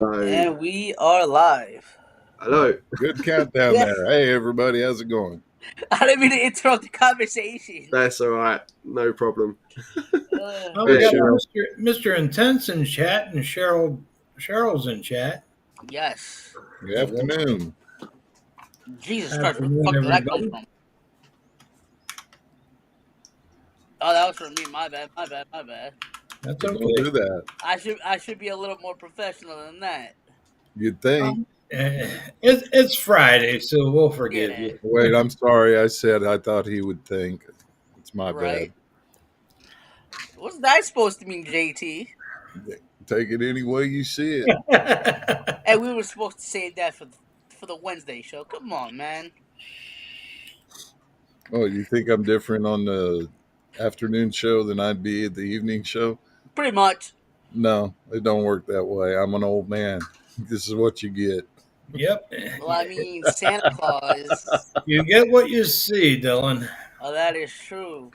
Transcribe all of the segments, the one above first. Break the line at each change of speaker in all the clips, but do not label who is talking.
So,
And we are live.
hello.
Good countdown
Yeah,
there. Hey, everybody, how's it going?
I didn't mean to interrupt the conversation.
That's all right. No problem.
Uh,
Well, we
Hey,
got
Yeah.
Cheryl.
Mr. Intense in chat and Cheryl's in chat.
yes.
Good afternoon.
Jesus Christ, where the
Afternoon,
fuck did that come
everybody.
from? Oh, that was from me. My bad. My bad. My bad.
That's
Don't
okay.
do that.
I should be a little more professional than that.
You'd think.
It's Friday, so we'll forgive
Yeah.
you.
Wait, I'm sorry. I said I thought he would think. It's my bad.
Right. What's that supposed to mean, JT?
Take it any way you see it.
And we were supposed to save that for the Wednesday show. Come on, man.
Oh, you think I'm different on the afternoon show than I'd be at the evening show?
Pretty much.
No, it don't work that way. I'm an old man. This is what you get.
Yep.
Well, I mean, Santa Claus.
You get what you see, Dylan.
Oh, that is true.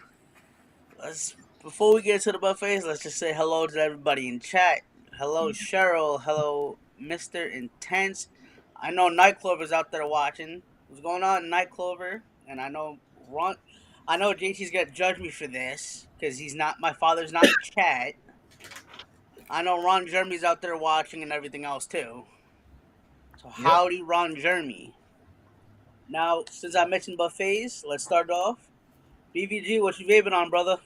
Let's Before we get to the buffets, let's just say hello to everybody in chat. Hello, Cheryl. Hello, Mister Intense. I know Night Clover's out there watching. What's going on, Night Clover? And I know Ron. I know JT's gonna judge me for this because he's not. My father's not in chat. I know Ron Jeremy's out there watching and everything else too. So
Yep.
howdy, Ron Jeremy. Now, since I mentioned buffets, let's start off. BVG, what you vaping on, brother?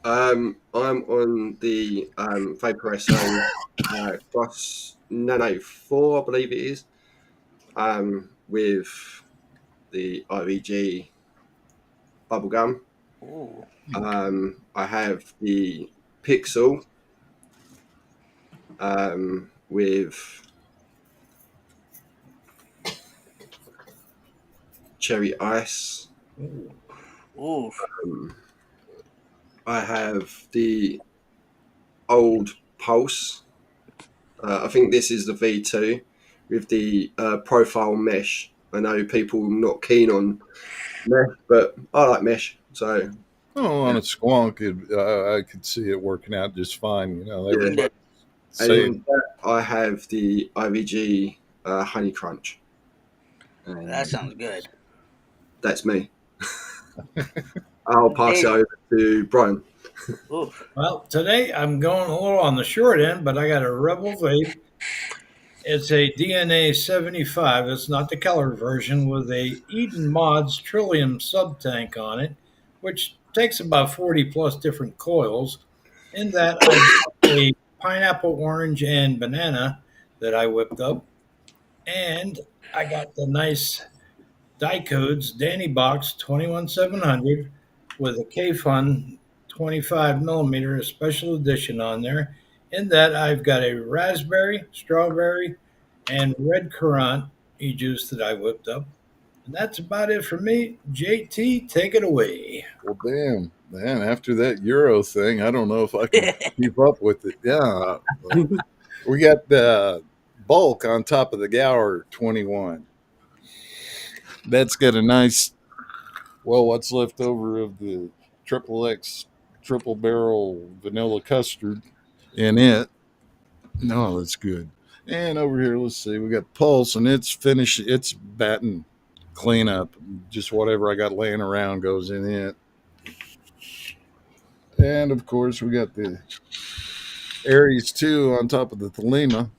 I'm on the Vapor SO Cross Nano 4, I believe it is, with the IVG bubblegum.
Ooh.
I have the Pixel with cherry ice.
Ooh.
I have the old Pulse. I think this is the V2 with the profile mesh. I know people are not keen on mesh, but I like mesh. So,
Oh, on a squonk, I could see it working out just fine. You know,
yeah.
everybody
And in
saying,
that, I have the IVG Honey Crunch. And
That sounds good.
that's me. I'll pass it
Hey,
over to Brian.
oof.
Well, today I'm going a little on the short end, but I got a Rebel vape. It's a DNA 75. It's not the color version with a Eden Mods Trillium sub tank on it, which takes about 40 plus different coils. In that, I got a pineapple, orange, and banana that I whipped up. And I got the nice Dicodes Danny Box 21700 with a K Fun 25 millimeter special edition on there. In that, I've got a raspberry, strawberry, and red currant e-juice that I whipped up. And that's about it for me. JT, take it away.
well, damn, man, after that Euro thing, I don't know if I can keep up with it. Yeah. We got the bulk on top of the Gower 21. That's got a nice, well, what's left over of the triple X triple barrel vanilla custard in it. No, that's good. And over here, let's see, we got Pulse, and it's finished. It's batting clean up. Just whatever I got laying around goes in it. And of course, we got the Aries 2 on top of the Thelema.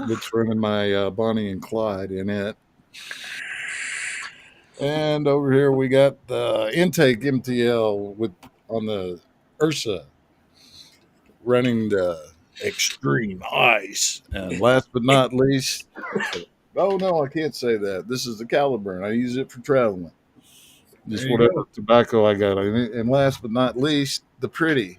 That's running my Bonnie and Clyde in it. And over here we got the intake MTL with on the Ursa running the extreme ice. And last but not least, oh no, I can't say that. This is the Caliburn. I use it for traveling. Just
There you
whatever
go.
tobacco I got. And last but not least, the pretty.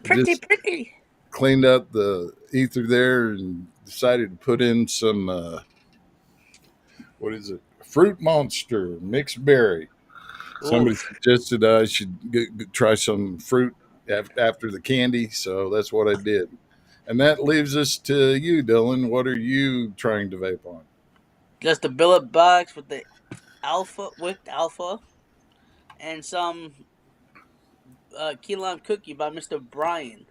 Pretty,
Just
pretty.
cleaned up the ether there and decided to put in some what is it? Fruit Monster mixed berry. Somebody
Oof.
suggested I should try some fruit after the candy, so that's what I did. And that leaves us to you, Dylan. What are you trying to vape on?
Just a billet box with the wicked alpha, and some key lime cookie by Mr. Brian.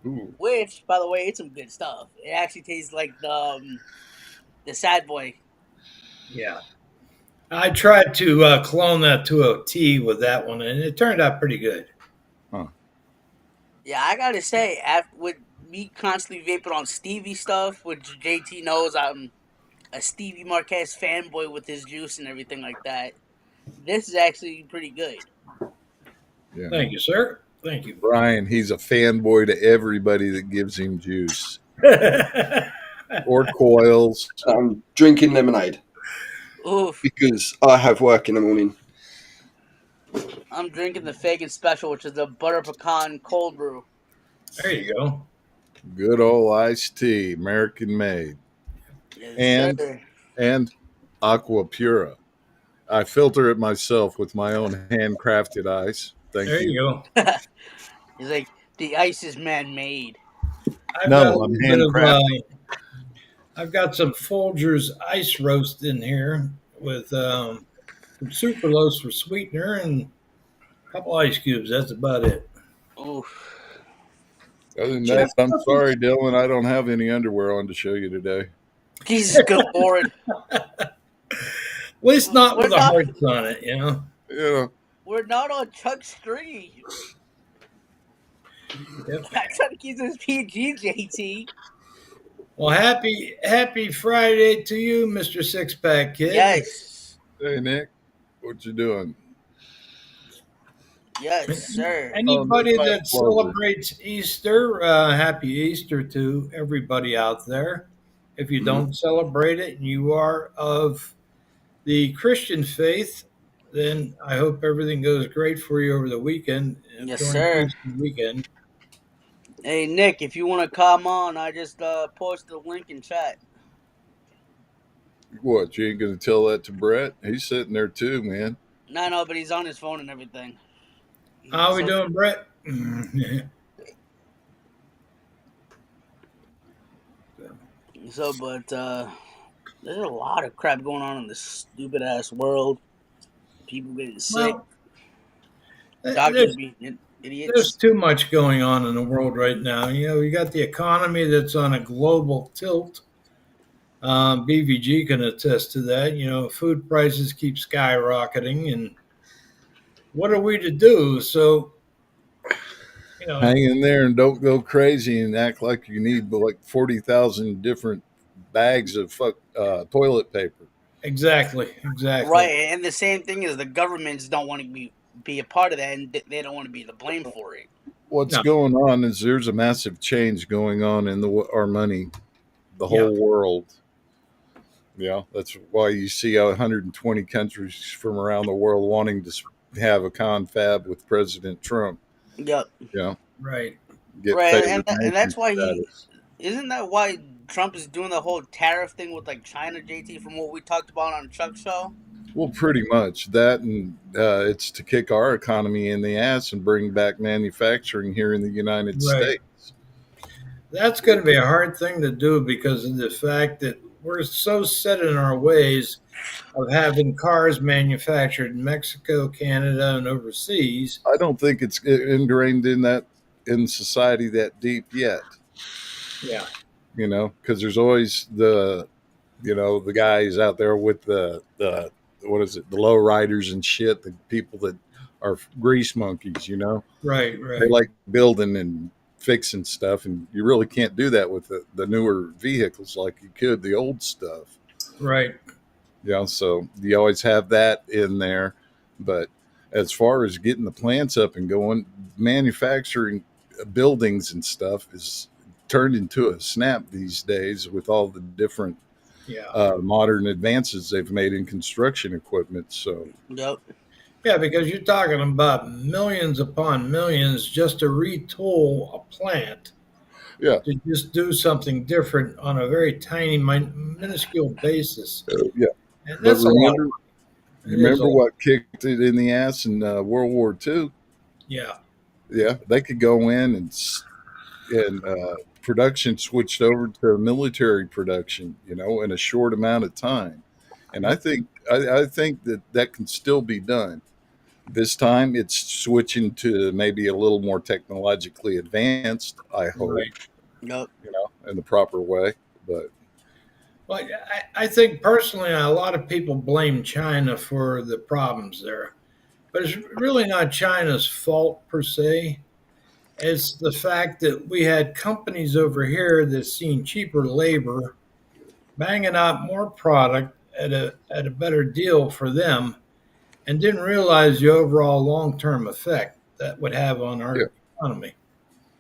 Ooh.
which, by the way, it's some good stuff. It actually tastes like the Sad Boy.
Yeah. I tried to clone that to a tea with that one, and it turned out pretty good.
Yeah, I gotta say, with me constantly vaping on Stevie stuff, which JT knows I'm a Stevie Marquez fanboy with his juice and everything like that. This is actually pretty good.
Yeah.
Thank you, sir. Thank you.
Brian, he's a fanboy to everybody that gives him juice or coils.
I'm drinking lemonade
Oof,
because I have work in the morning.
I'm drinking the Fagin Special, which is the butter pecan cold brew.
There you go.
Good old iced tea, American made.
Yes,
And-
sir.
And Aqua Pura. I filter it myself with my own handcrafted ice. Thank
There
you.
you go.
He's like, the ice is man-made.
I've
No,
got a
I'm
little bit of,
handcrafted.
I've got some Folgers ice roast in here with some sucralose for sweetener and a couple ice cubes. That's about it.
Oof.
Other than that, I'm sorry, Dylan. I don't have any underwear on to show you today.
Jesus, good lord.
At least not with
We're
the
not-
hearts on it, you know.
Yeah.
We're not on Chuck Street.
Yep.
I'm trying to keep this PG, JT.
Well, happy Friday to you, Mr. Six Pack Kid.
Yes.
Hey, Nick, what you doing?
Yes, sir.
Anybody
Oh,
that
Clover.
celebrates Easter, happy Easter to everybody out there. If you don't celebrate it and you are of the Christian faith, then I hope everything goes great for you over the weekend.
Yes,
during
sir.
Easter weekend.
Hey, Nick, if you want to come on, I just posted the link in chat.
What, you ain't going to tell that to Brett? He's sitting there too, man.
No, but he's on his phone and everything.
How we
So-
doing, Brett?
So, but there's a lot of crap going on in this stupid ass world. People getting sick,
Well,
doctors
there's,
being
there's
idiots.
too much going on in the world right now. You know, you got the economy that's on a global tilt. BVG can attest to that. You know, food prices keep skyrocketing, and what are we to do? So, you know,
Hang in there and don't go crazy and act like you need like 40,000 different bags of toilet paper.
exactly.
Right, and the same thing is the governments don't want to be a part of that, and they don't want to be the blame for it.
What's
No.
going on is there's a massive change going on in our money, the whole world. Yeah, that's why you see 120 countries from around the world wanting to have a confab with President Trump.
Yep.
Yeah,
Right.
get
Right,
favored
and
nation
that's why
status.
isn't that why Trump is doing the whole tariff thing with like China, JT, from what we talked about on Chuck's show?
Well, pretty much that, and it's to kick our economy in the ass and bring back manufacturing here in the United
Right.
States.
That's going to be a hard thing to do because of the fact that we're so set in our ways of having cars manufactured in Mexico, Canada, and overseas.
I don't think it's ingrained in society that deep yet.
Yeah.
You know, because there's always the guys out there with the what is it, the low riders and shit, the people that are grease monkeys. You know,
Right.
they like building and fixing stuff, and you really can't do that with the newer vehicles like you could the old stuff.
Right.
Yeah, so you always have that in there. But as far as getting the plants up and going, manufacturing buildings and stuff is turned into a snap these days with all the different
Yeah.
modern advances they've made in construction equipment. So
Yep.
Yeah, because you're talking about millions upon millions just to retool a plant.
Yeah.
To just do something different on a very tiny, minuscule basis.
yeah,
And
but
that's a lot.
remember what kicked it in the ass in World War II?
Yeah.
Yeah, they could go in and production switched over to military production, in a short amount of time. And I think that can still be done. This time it's switching to maybe a little more technologically advanced, I hope,
Right.
Yep.
in the proper way. But
Well, I think personally, a lot of people blame China for the problems there, but it's really not China's fault per se. It's the fact that we had companies over here that seen cheaper labor, banging out more product at a better deal for them, and didn't realize the overall long term effect that would have on
yeah.
our economy.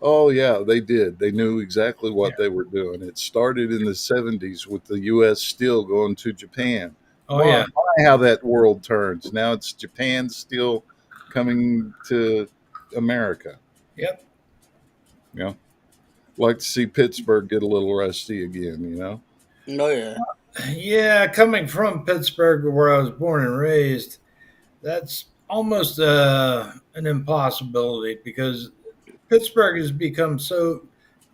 Oh yeah, they did. They knew exactly
Yeah.
what they were doing. It started in the 70s with the US steel going to Japan.
Oh yeah,
My, how that world turns. Now it's Japan steel coming to America.
yep.
You know, like to see Pittsburgh get a little rusty again.
Oh yeah.
Yeah, coming from Pittsburgh, where I was born and raised, that's almost an impossibility because Pittsburgh has become so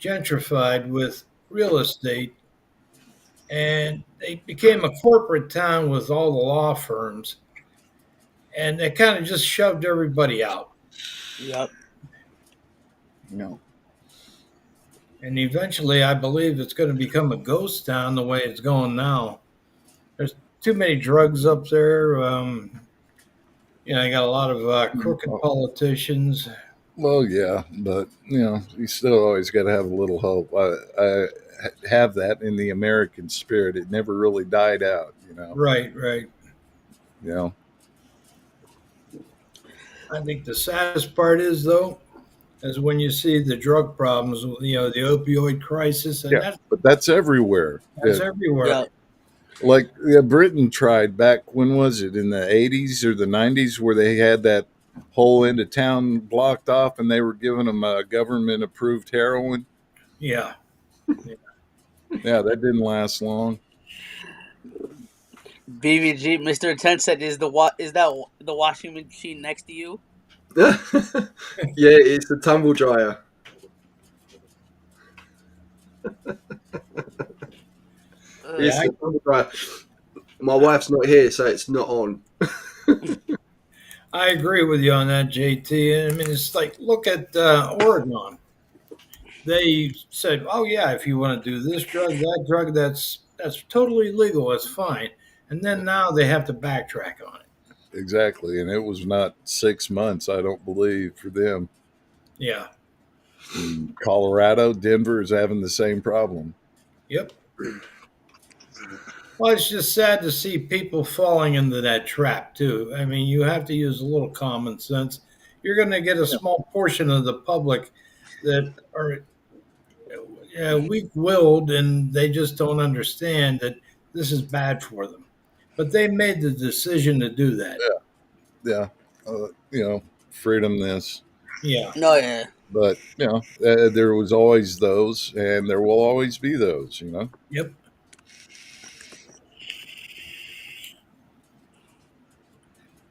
gentrified with real estate, and they became a corporate town with all the law firms, and they kind of just shoved everybody out.
Yep.
No.
And eventually, I believe it's going to become a ghost town the way it's going now. There's too many drugs up there. You got a lot of crooked politicians.
Well, yeah, but you still always got to have a little hope. I have that in the American spirit. It never really died out.
Right, right.
You know.
I think the saddest part is, though, is when you see the drug problems, the opioid crisis, and
Yeah, but that's everywhere.
that's
Yeah.
everywhere.
Yep.
Like Britain tried back, when was it, in the 80s or the 90s, where they had that whole end of town blocked off and they were giving them government approved heroin.
Yeah.
Yeah, that didn't last long.
BVG, Mr. Intense said, is that the washing machine next to you?
Yeah, it's the tumble dryer. It's
Yeah,
the tumble dryer. My wife's not here, so it's not on.
I agree with you on that, JT. I mean, it's like, look at Oregon. They said, "Oh yeah, if you want to do this drug, that drug, that's totally legal. It's fine." And then now they have to backtrack on it.
Exactly, and it was not 6 months, I don't believe, for them.
Yeah.
In Colorado, Denver is having the same problem.
Yep. Well, it's just sad to see people falling into that trap too. I mean, you have to use a little common sense. You're going to get a small portion of the public that are weak-willed, and they just don't understand that this is bad for them. But they made the decision to do that.
Yeah, freedom this.
Yeah.
No, yeah.
But, there was always those, and there will always be those,
Yep.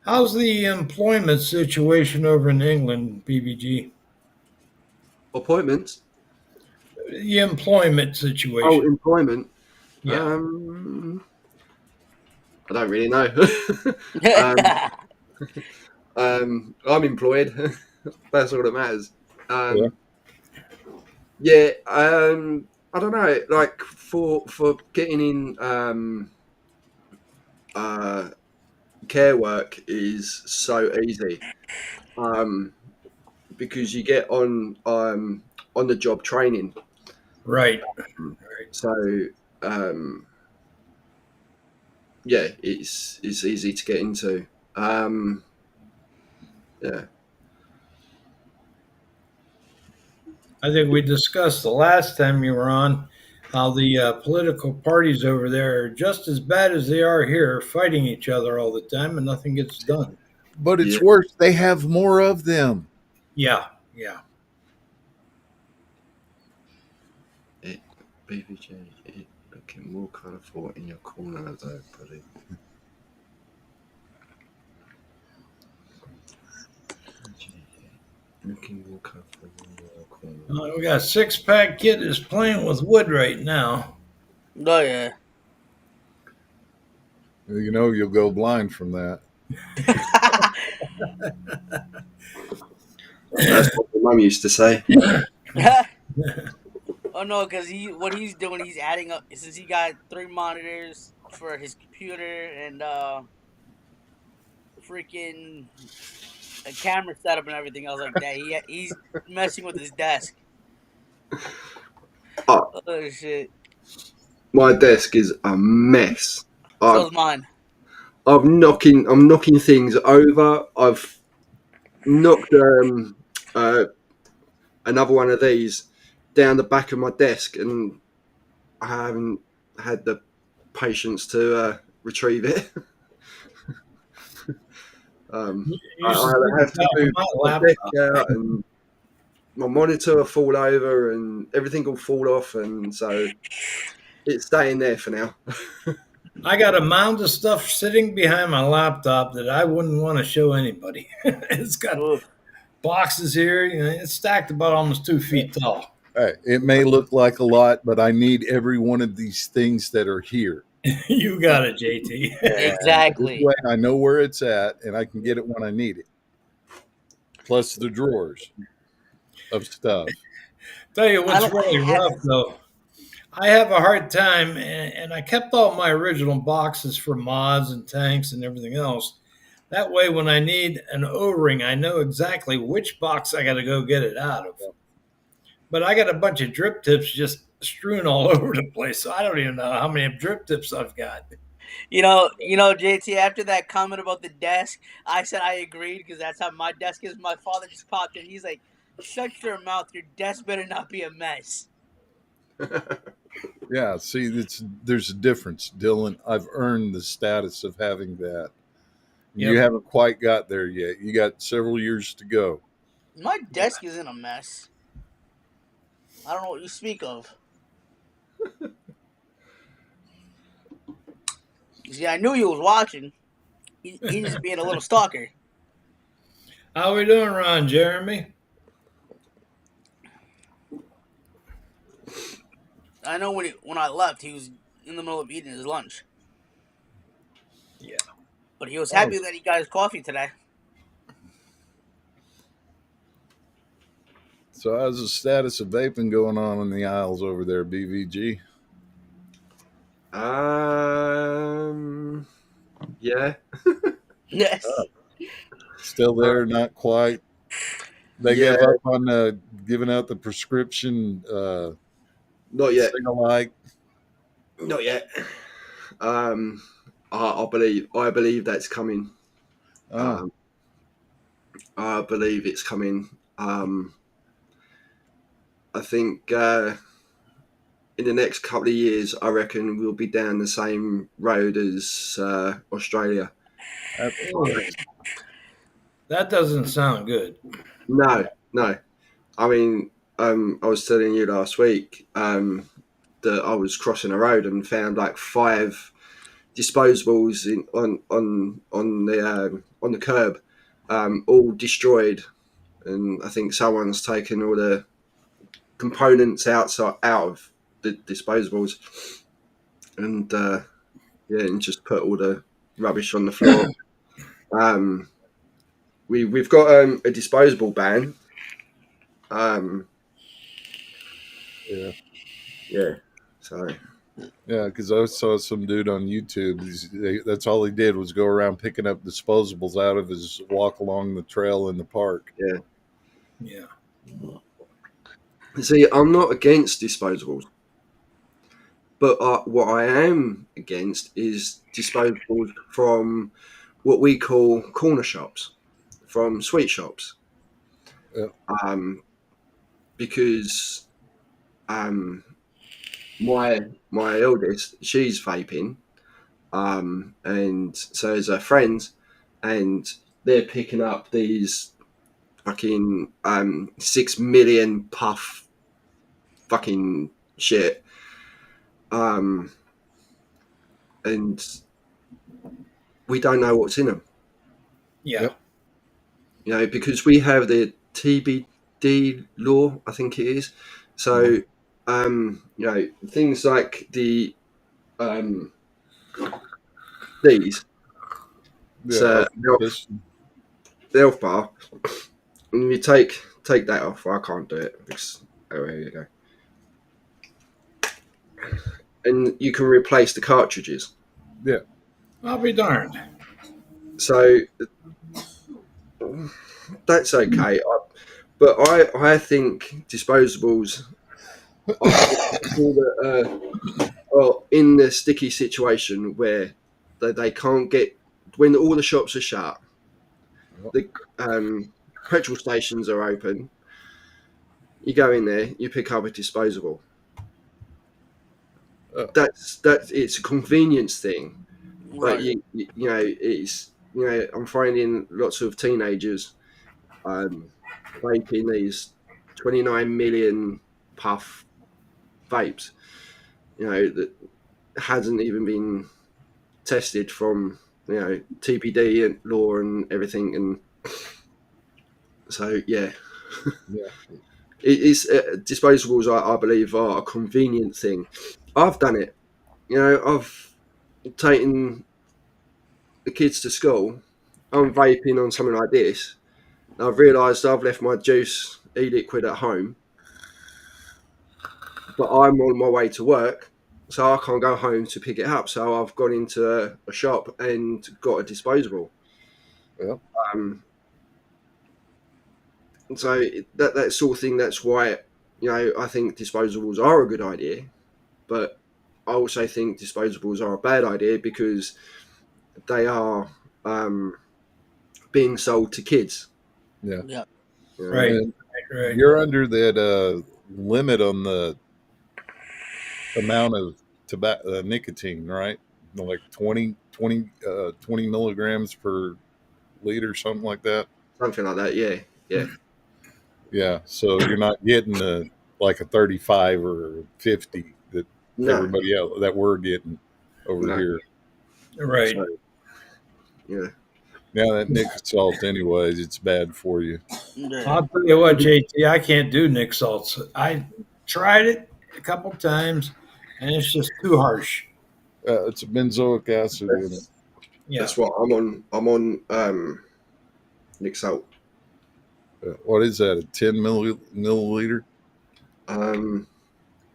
How's the employment situation over in England, BBG?
Appointments?
The employment
Oh,
situation.
employment.
Yeah.
I don't really know. I'm employed. That's all that matters. I don't know. Like for getting in care work is so easy because you get on the job training.
Right.
So yeah, it's easy to get into. Yeah.
I think we discussed the last time you were on how the political parties over there are just as bad as they are here, fighting each other all the time, and nothing gets done.
But it's
Yeah.
worse. They have more of them.
Yeah.
BBJ, looking more colourful in your corner though, buddy. Looking more colourful in your corner.
We got Six Pack Kid is playing with wood right now.
No, yeah.
You'll go blind from that.
That's what my mum used to say.
Oh no, because what he's doing, he's adding up since he got 3 monitors for his computer and freaking a camera setup and everything else like that. He's messing with his desk.
Oh,
Oh shit!
my desk is a mess.
So's mine.
I'm knocking things over. I've knocked another one of these down the back of my desk, and I haven't had the patience to retrieve it. I have to move my desk out, and my monitor will fall over, and everything will fall off, and so it's staying there for now.
I got a mound of stuff sitting behind my laptop that I wouldn't want to show anybody. It's got
Oof.
boxes here. It's stacked about almost 2 feet tall.
Hey, it may look like a lot, but I need every one of these things that are here.
You got it, JT.
Exactly.
This way I know where it's at, and I can get it when I need it. Plus the drawers of stuff.
Tell you what's
don't
really
have
rough, though. I have a hard time, and I kept all my original boxes for mods and tanks and everything else. That way, when I need an O-ring, I know exactly which box I got to go get it out of. But I got a bunch of drip tips just strewn all over the place, so I don't even know how many drip tips I've got.
You know, JT. After that comment about the desk, I said I agreed because that's how my desk is. My father just popped in. He's like, "Shut your mouth. Your desk better not be a mess."
Yeah, see, there's a difference, Dylan. I've earned the status of having that.
Yep.
You haven't quite got there yet. You got several years to go.
My desk isn't a mess. I don't know what you speak of. See, I knew you was watching. He's just being a little stalker.
How we doing, Ron Jeremy?
I know when I left, he was in the middle of eating his lunch.
Yeah.
But he was happy that he got his coffee today.
So how's the status of vaping going on in the aisles over there, BVG?
Yeah.
Yes.
Still there, not quite. They
Yeah.
gave up on giving out the prescription
Not yet.
Signalite.
Not yet. I believe that's coming.
Oh,
I believe it's coming. I think in the next couple of years, I reckon we'll be down the same road as Australia.
That doesn't sound good.
No. I mean, I was telling you last week that I was crossing a road and found like 5 disposables on the curb, all destroyed, and I think someone's taken all the components out of the disposables, and and just put all the rubbish on the floor. We've got a disposable ban. Yeah. So.
yeah, because I saw some dude on YouTube. That's all he did was go around picking up disposables out of his walk along the trail in the park.
Yeah.
See, I'm not against disposables, but what I am against is disposables from what we call corner shops, from sweet shops.
Yeah.
Because my eldest, she's vaping, and so is her friends, and they're picking up these fucking 6 million puff fucking shit, and we don't know what's in them.
Yeah.
Yep.
You know, because we have the TBD law, I think it is. So, you know, things like these.
Yeah,
health bar, and you take that off. I can't do it. Oh, here you go. And you can replace the cartridges.
I'll be darned.
So that's okay. But I think disposables are in the sticky situation where they can't get, when all the shops are shut, the petrol stations are open. You go in there, you pick up a disposable. That's it's a convenience thing, but
Right.
I'm finding lots of teenagers vaping these 29 million puff vapes, that hasn't even been tested from TPD and law and everything, and so it's disposables. I believe are a convenient thing. I've done it. I've taken the kids to school. I'm vaping on something like this. I've realised I've left my juice e-liquid at home, but I'm on my way to work, so I can't go home to pick it up. So I've gone into a shop and got a disposable.
Yep.
So that sort of thing. That's why I think disposables are a good idea, but I also think disposables are a bad idea because they are being sold to kids.
Yeah.
Right.
And
Right.
you're under that limit on the amount of tobacco nicotine, right? Like 20 milligrams per liter, something like that.
Something like that. Yeah.
Yeah. So you're not getting like a 35 or 50 that
No.
everybody else that we're getting over
No.
here.
Right.
So, yeah.
Now that nicotine salt, anyways, it's bad for you.
Yeah.
I'll tell you what, JT, I can't do Nick salts. I tried it a couple times, and it's just too harsh.
It's a benzoic acid in it.
Yeah.
That's what I'm on. I'm on Nick Salt.
What is that? A 10 milliliter?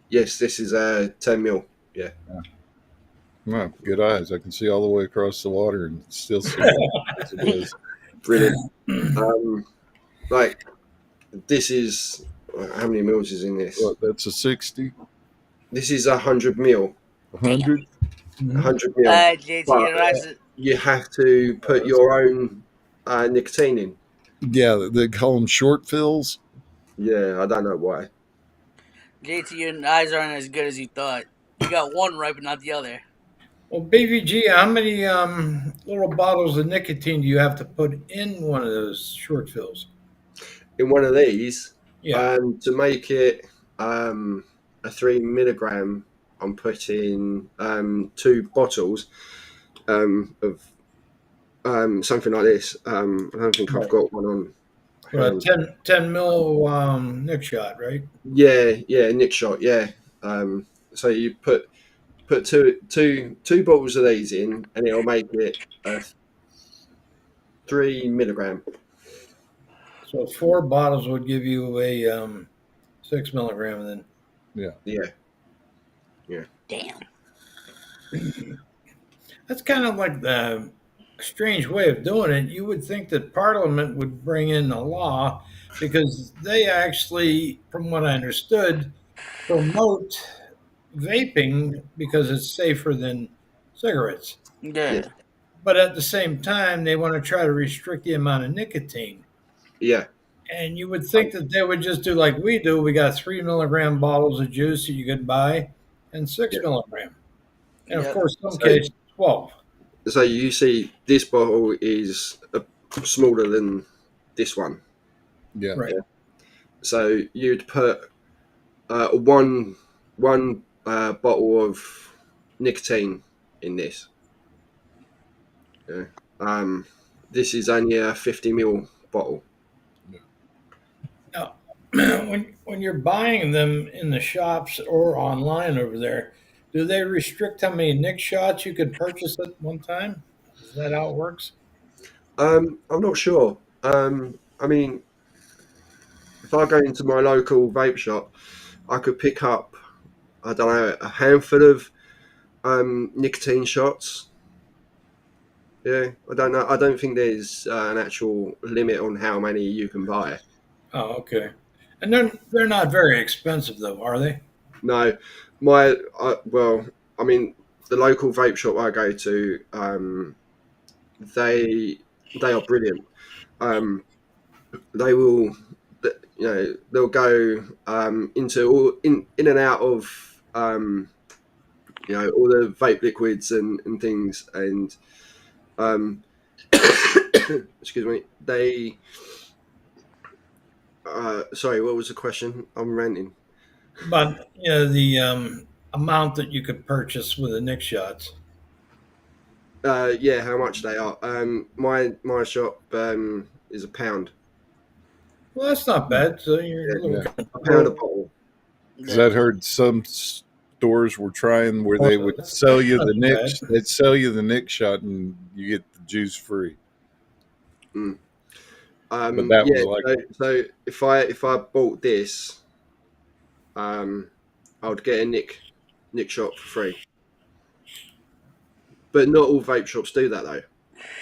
Yes, this is 10 mil. Yeah.
Wow, good eyes. I can see all the way across the water and still see it is.
Brilliant. Like, this is, how many mils is in this?
What, that's a 60?
This is 100 mil.
100?
100 mil.
JT,
But-
you realize it-
You have to put your own nicotine in.
Yeah, they call them short fills.
Yeah, I don't know why.
JT, your eyes aren't as good as you thought. You got one right, but not the other.
Well, BVG, how many little bottles of nicotine do you have to put in one of those short fills?
In one of these,
Yeah.
to make it a 3 milligram, I'm putting 2 bottles of something like this. I don't think I've got one on.
10 mil Nick shot, right?
Yeah, Nick shot. Yeah. So you put two bottles of these in, and it'll make it 3 milligram.
So 4 bottles would give you a 6 milligram then.
Yeah.
Damn.
That's kind of like the strange way of doing it. You would think that Parliament would bring in a law because they actually, from what I understood, promote vaping because it's safer than cigarettes.
Yeah.
But at the same time, they want to try to restrict the amount of nicotine.
Yeah.
And you would think that they would just do like we do. We got 3 milligram bottles of juice that you could buy and 6 milligram. And of
Yep.
course, some cases 12.
So you see, this bottle is smaller than this one.
Yeah.
Right.
So you'd put one bottle of nicotine in this. Yeah. This is only a 50 ml bottle.
When you're buying them in the shops or online over there, do they restrict how many Nick shots you could purchase at one time? Is that how it works?
I'm not sure. I mean, if I go into my local vape shop, I could pick up, I don't know, a handful of nicotine shots. Yeah, I don't know. I don't think there's an actual limit on how many you can buy.
Oh, okay. And they're not very expensive though, are they?
No, well, I mean, the local vape shop I go to, they they are brilliant. Um, they will, they'll go into in and out of all the vape liquids and things, and excuse me, they. Sorry, what was the question? I'm ranting.
But the amount that you could purchase with the Nick shots.
Yeah, how much they are? My shop is £1.
Well, that's not bad. So you're a little.
Yeah.
£1 a bottle.
Because I'd heard some stores were trying where they would sell you the Nick. They'd sell you the Nick shot and you get the juice free.
Mm.
But that was like
so if I bought this, I would get a Nick shot for free. But not all vape shops do that though.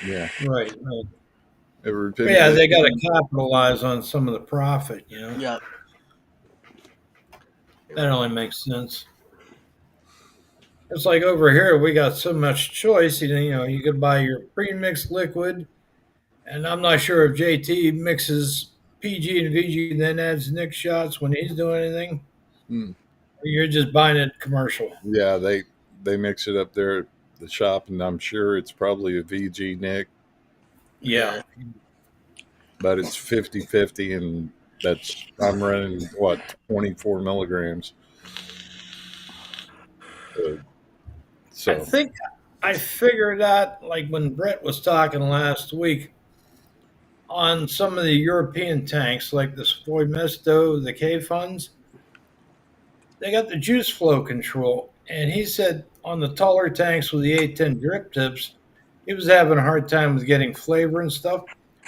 yeah,
Right.
yeah.
They got to capitalize on some of the profit.
Yeah.
That only makes sense. It's like over here, we got so much choice. You could buy your pre-mixed liquid, and I'm not sure if JT mixes PG and VG, then adds Nick shots when he's doing anything.
Hmm.
Or you're just buying it commercial.
Yeah, they mix it up there at the shop, and I'm sure it's probably a VG Nick,
Yeah.
but it's 50-50, and I'm running 24 milligrams. So
I think I figured out, like when Brett was talking last week, on some of the European tanks, like the Savoy Mesto, the K funds, they got the juice flow control. And he said on the taller tanks with the 810 drip tips, he was having a hard time with getting flavor and stuff.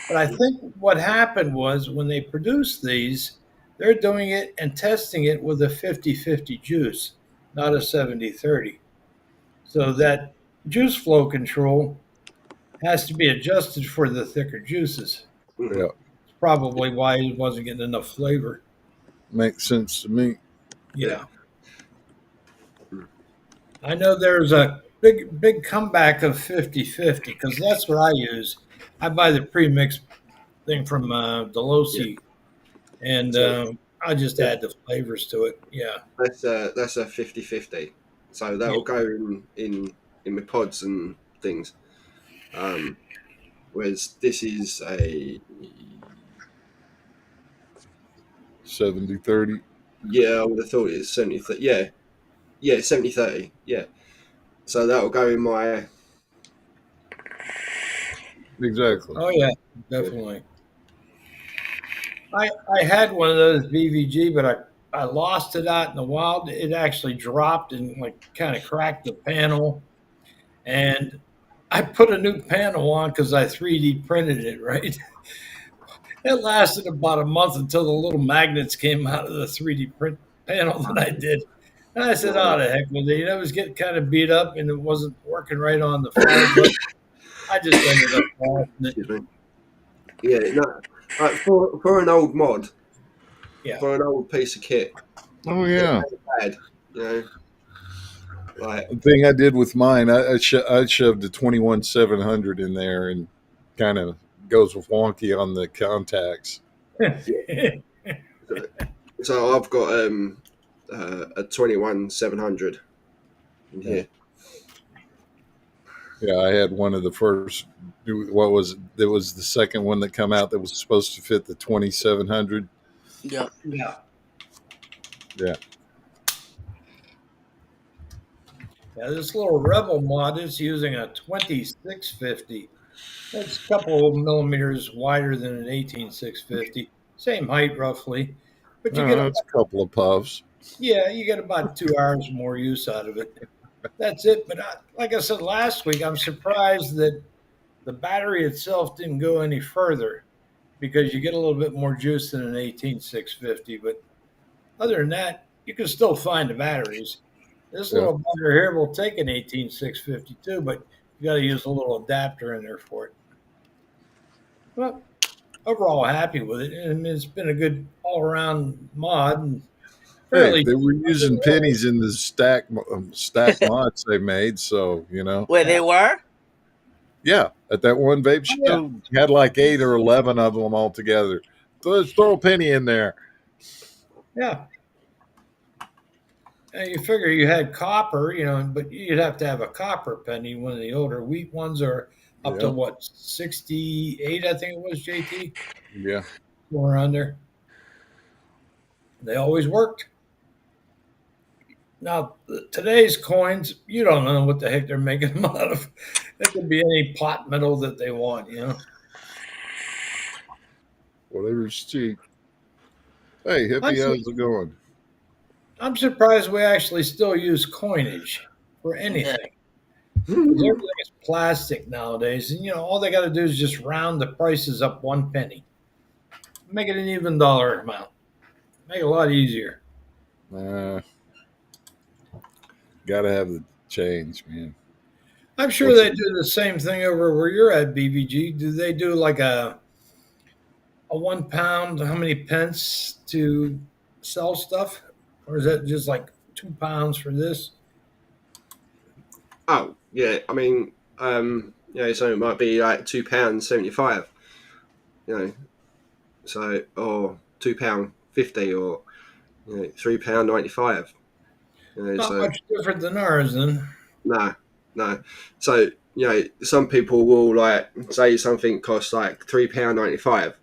But I think what happened was when they produced these, they're doing it and testing it with a 50-50 juice, not a 70-30. So that juice flow control has to be adjusted for the thicker juices.
yeah,
It's probably why he wasn't getting enough flavor.
makes sense to me.
Yeah. I know there's a big comeback of 50-50 because that's what I use. I buy the pre-mixed thing from Delosi, and I just add the flavors to it. Yeah.
That's a 50-50. So that'll go in my pods and things. Whereas this is a
70-30.
yeah, I would have thought it's 70-30. Yeah, 70-30. Yeah. So that'll go in my
Exactly.
Oh yeah, definitely. I had one of those BVG, but I lost it out in the wild. It actually dropped and like kind of cracked the panel, and I put a new panel on because I 3D printed it. Right, it lasted about a month until the little magnets came out of the 3D print panel that I did. And I said, "Oh, the heck with it." It was getting kind of beat up, and it wasn't working right on the fire. But I just ended up passing it.
excuse me. Yeah, no, for an old mod,
Yeah.
for an old piece of kit,
Oh yeah.
bad, like
The thing I did with mine, I shoved a 21-700 in there and kind of goes wonky on the contacts.
so I've got a 21-700 in here.
Yeah, I had one of the first. What was it? There was the second one that come out that was supposed to fit the 2700.
Yep.
Yeah.
Yeah.
Yeah, this little Rebel mod is using a 2650. That's a couple of millimeters wider than an 18650. Same height roughly, but you get
It's a couple of puffs.
you get about 2 hours more use out of it. That's it. But like I said last week, I'm surprised that the battery itself didn't go any further. because you get a little bit more juice than an 18650. But other than that, you can still find the batteries. This
Yeah.
little bugger here will take an 18650 too, but you got to use a little adapter in there for it. But overall, happy with it, and it's been a good all-around mod. And
Hey, they were using pennies in the stack mods they made, so
Wait, they were?
Yeah, at that one vape
Oh, yeah.
show, you had like 8 or 11 of them all together. Let's throw a penny in there.
Yeah. And you figure you had copper, but you'd have to have a copper penny. One of the older wheat ones are up to
Yeah.
what, 68, I think it was, JT?
Yeah.
Somewhere around there. They always worked. Now, today's coins, you don't know what the heck they're making them out of. It could be any pot metal that they want,
Whatever's cheap. Hey, hippie, how's it going?
I'm surprised we actually still use coinage for anything. Everything is plastic nowadays, and all they got to do is just round the prices up 1 penny, make it an even dollar amount, make it a lot easier.
Gotta have the change, man.
I'm sure they do the same thing over where you're at, BVG. Do they do like a 1 pound, how many pence to sell stuff, or is that just like 2 pounds for this?
Oh yeah, I mean, so it might be like £2.75, so or £2.50 or £3.95.
Not much different than ours, then.
No. So some people will like say something costs like £3.95.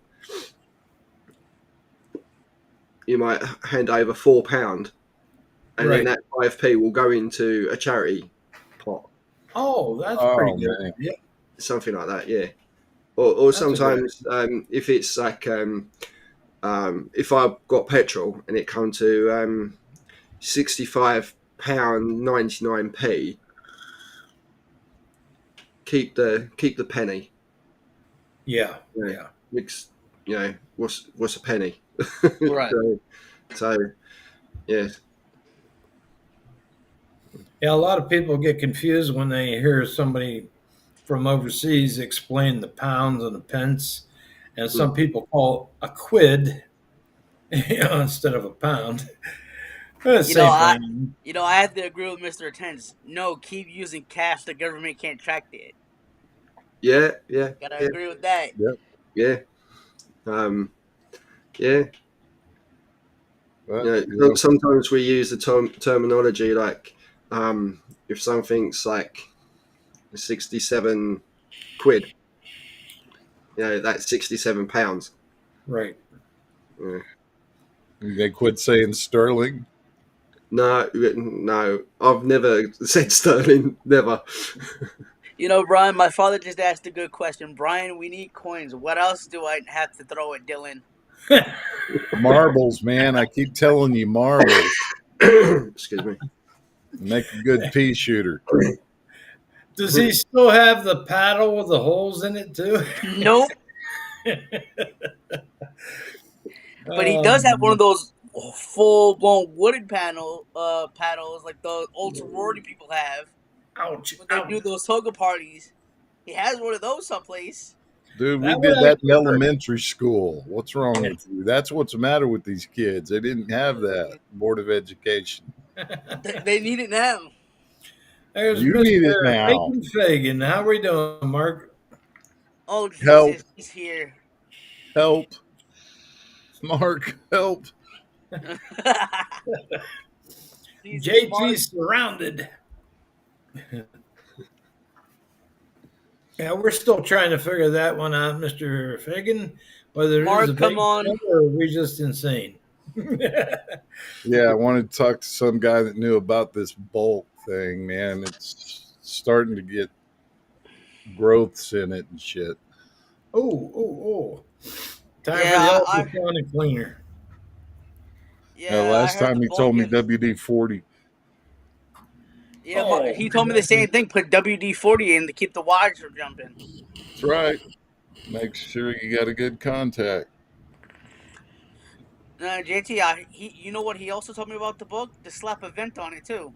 You might hand over £4, and
Right.
then that 5p will go into a charity pot.
Oh, that's pretty good.
man.
Yeah.
Something like that, yeah. Or
That's a
sometimes if it's like if I've got petrol and it comes to £65.99p, keep the penny.
Yeah.
Mix, what's a penny?
Right.
so yeah.
Yeah, a lot of people get confused when they hear somebody from overseas explain the pounds and the pence, and some people call a quid, instead of a pound.
I have to agree with Mr. Tense. No, keep using cash. The government can't track it.
Yeah.
Gotta agree with that.
Yeah. Yeah.
Well,
Sometimes we use the terminology like if something's like 67 quid, that's £67.
Right.
Yeah.
They quit saying sterling.
No, I've never said sterling, never.
Brian, my father just asked a good question. Brian, we need coins. What else do I have to throw at Dylan?
Marbles, man. I keep telling you, marbles.
Excuse me.
Make a good pea shooter.
Does he still have the paddle with the holes in it too?
Nope. But he does have one of those full-blown wooden paddles like the old sorority people have.
Ouch.
When they do those toga parties. He has one of those someplace.
Dude, we
That
did
would
that
actually
in
work.
elementary school. What's wrong with you? That's what's the matter with these kids. They didn't have that. Board of Education.
They need it now.
There's
You need it now.
Nathan Fagan. How we doing, Mark?
Oh, Jesus,
Help.
he's here.
Help. Mark, help.
Jesus,
JT
Mark.
surrounded. Yeah, we're still trying to figure that one out, Mr. Fagan. Whether it
Mark,
is a
come
big
on.
thing or are we just insane?
Yeah, I wanted to talk to some guy that knew about this bulk thing, man. It's starting to get growths in it and shit.
Oh. Time
Yeah,
for the ultrasonic cleaner.
Yeah,
Last
I heard
time
the
he told me
bulk
WD-40.
Yeah,
Oh,
he told me the same thing. Put WD-40 in to keep the wires from jumping.
That's right. Make sure you got a good contact.
JT, you know what he also told me about the book? To slap a vent on it too.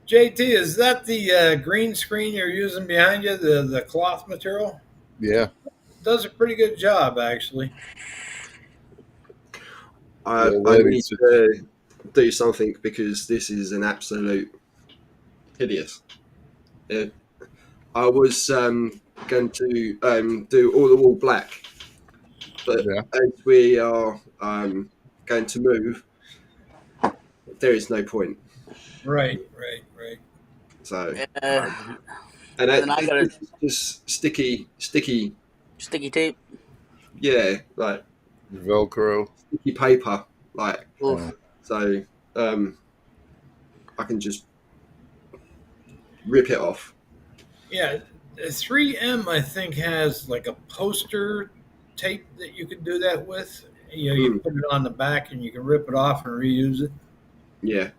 JT, is that the green screen you're using behind you, the cloth material?
Yeah.
Does a pretty good job, actually.
I need to do something because this is an absolute hideous. Yeah. I was going to do all the wall black, but as we are going to move, there is no point.
Right.
So,
and
and
I got
just sticky
tape.
Yeah, like
Velcro,
sticky paper, like
Oof.
so. I can just rip it off.
Yeah, 3M I think has like a poster tape that you can do that with. You put it on the back and you can rip it off and reuse it.
Yeah,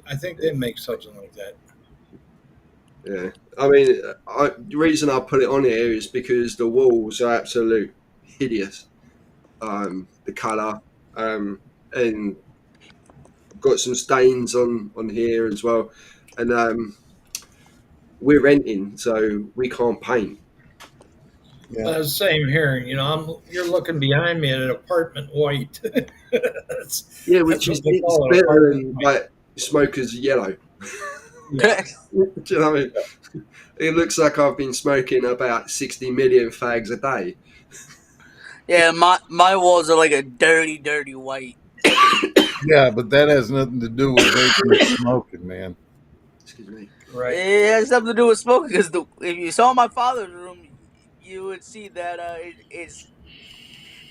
I think they make something like that.
Yeah, I mean, the reason I put it on here is because the walls are absolute hideous. The colour, and got some stains on here as well, and we're renting, so we can't paint.
Yeah.
Same here. You're looking behind me at an apartment white.
Yeah, which is it's better than like smokers yellow.
Yeah.
Do you know what I mean? It looks like I've been smoking about 60 million fags a day.
Yeah, my walls are like a dirty white.
Yeah, but that has nothing to do with vaping smoking, man.
Excuse me.
Right.
It has something to do with smoking because if you saw my father's room, you would see that it's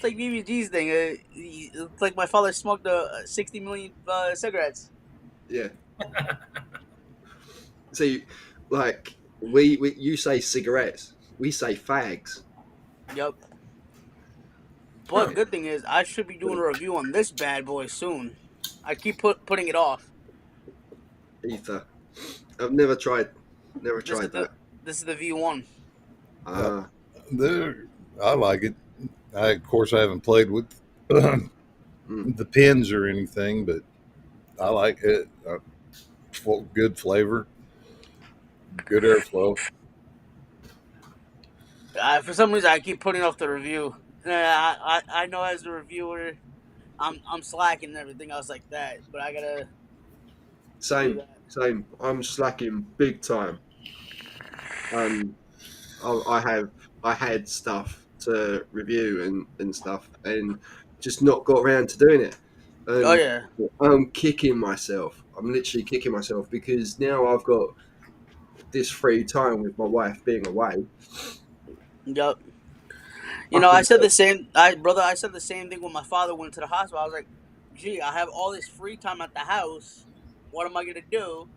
like BBG's thing. It's like my father smoked 60 million cigarettes.
Yeah. See, like we you say cigarettes, we say fags.
Yep. But the good thing is, I should be doing a review on this bad boy soon. I keep putting it off.
Ether. I've never tried that.
This is the V1.
I like it. Of course, I haven't played with the pins or anything, but I like it. Good flavor, good airflow.
For some reason, I keep putting off the review. I know as a reviewer, I'm slacking and everything else like that, but I gotta.
Same. I'm slacking big time. I had stuff to review and stuff, and just not got around to doing it.
Oh yeah.
I'm kicking myself. I'm literally kicking myself because now I've got this free time with my wife being away.
Yep. I said the same. I said the same thing when my father went to the hospital. I was like, "Gee, I have all this free time at the house. What am I gonna do?"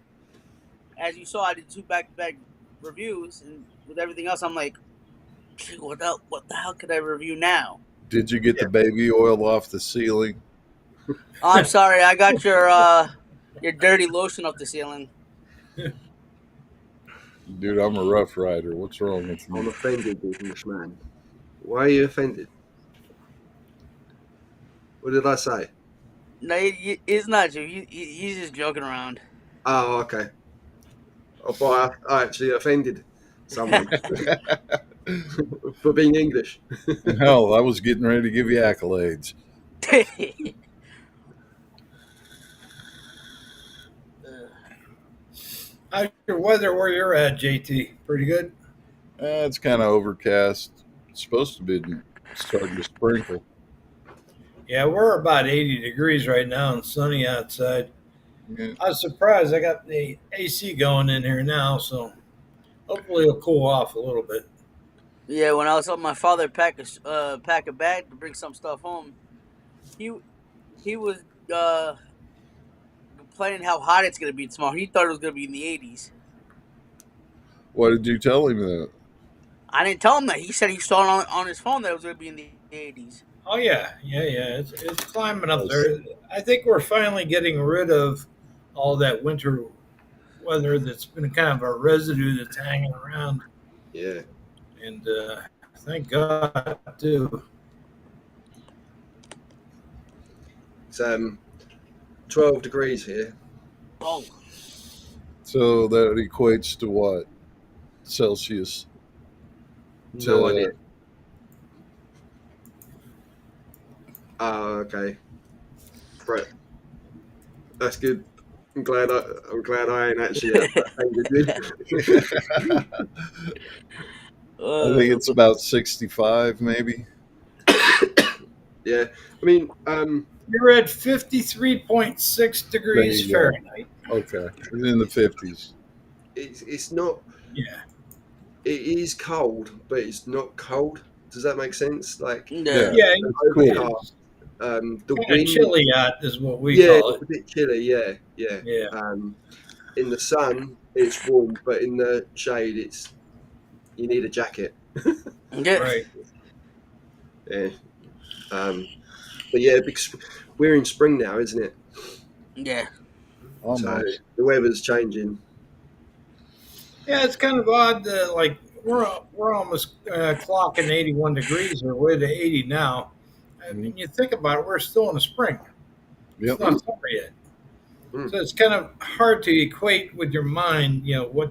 As you saw, I did 2 back-to-back reviews, and with everything else, I'm like, "Gee, what the hell could I review now?"
Did you get the baby oil off the ceiling?
Oh, I'm sorry, I got your dirty lotion off the ceiling.
Dude, I'm a rough rider. What's wrong with
I'm
you?
offended, Englishman. Why are you offended? What did I say?
No, it's not you. He's just joking around.
Oh, okay. I actually offended someone for being English.
Hell, I was getting ready to give you accolades.
How's your weather where you're at, JT? Pretty good?
It's kind of overcast. It's supposed to be starting to sprinkle.
Yeah, we're about 80 degrees right now and sunny outside.
Yeah.
I was surprised. I got the AC going in here now, so hopefully it'll cool off a little bit.
Yeah, when I was helping my father pack a bag to bring some stuff home, he was complaining how hot it's gonna be tomorrow. He thought it was gonna be in the 80s.
Why did you tell him that?
I didn't tell him that. He said he saw it on his phone that it was gonna be in the 80s.
Oh yeah. It's climbing up there. I think we're finally getting rid of all that winter weather that's been kind of a residue that's hanging around.
Yeah.
And thank God, too.
It's 12 degrees here.
Oh,
So that equates to what? Celsius?
No idea. Oh, okay. Right. That's good. I'm glad I ain't actually at that thing with you.
I think it's about 65, maybe.
Yeah. I mean,
You're at 53.6 degrees
There you go.
Fahrenheit.
Okay, it's in the 50s.
it's not.
Yeah.
It is cold, but it's not cold. Does that make sense? Like,
yeah.
Yeah,
overcast. The
kind of
wind.
chilly out is what we
Yeah,
call
it's
it.
a bit chilly. Yeah, yeah.
Yeah.
In the sun, it's warm, but in the shade, you need a jacket.
Yeah.
Right.
Yeah. But yeah, because we're in spring now, isn't it?
Yeah.
Almost.
So the weather's changing.
Yeah, it's kind of odd that, like, we're almost clocking 81 degrees. We're way to 80 now. I mean, you think about it, we're still in the spring.
Yep.
It's not summer yet.
Mm.
So it's kind of hard to equate with your mind, what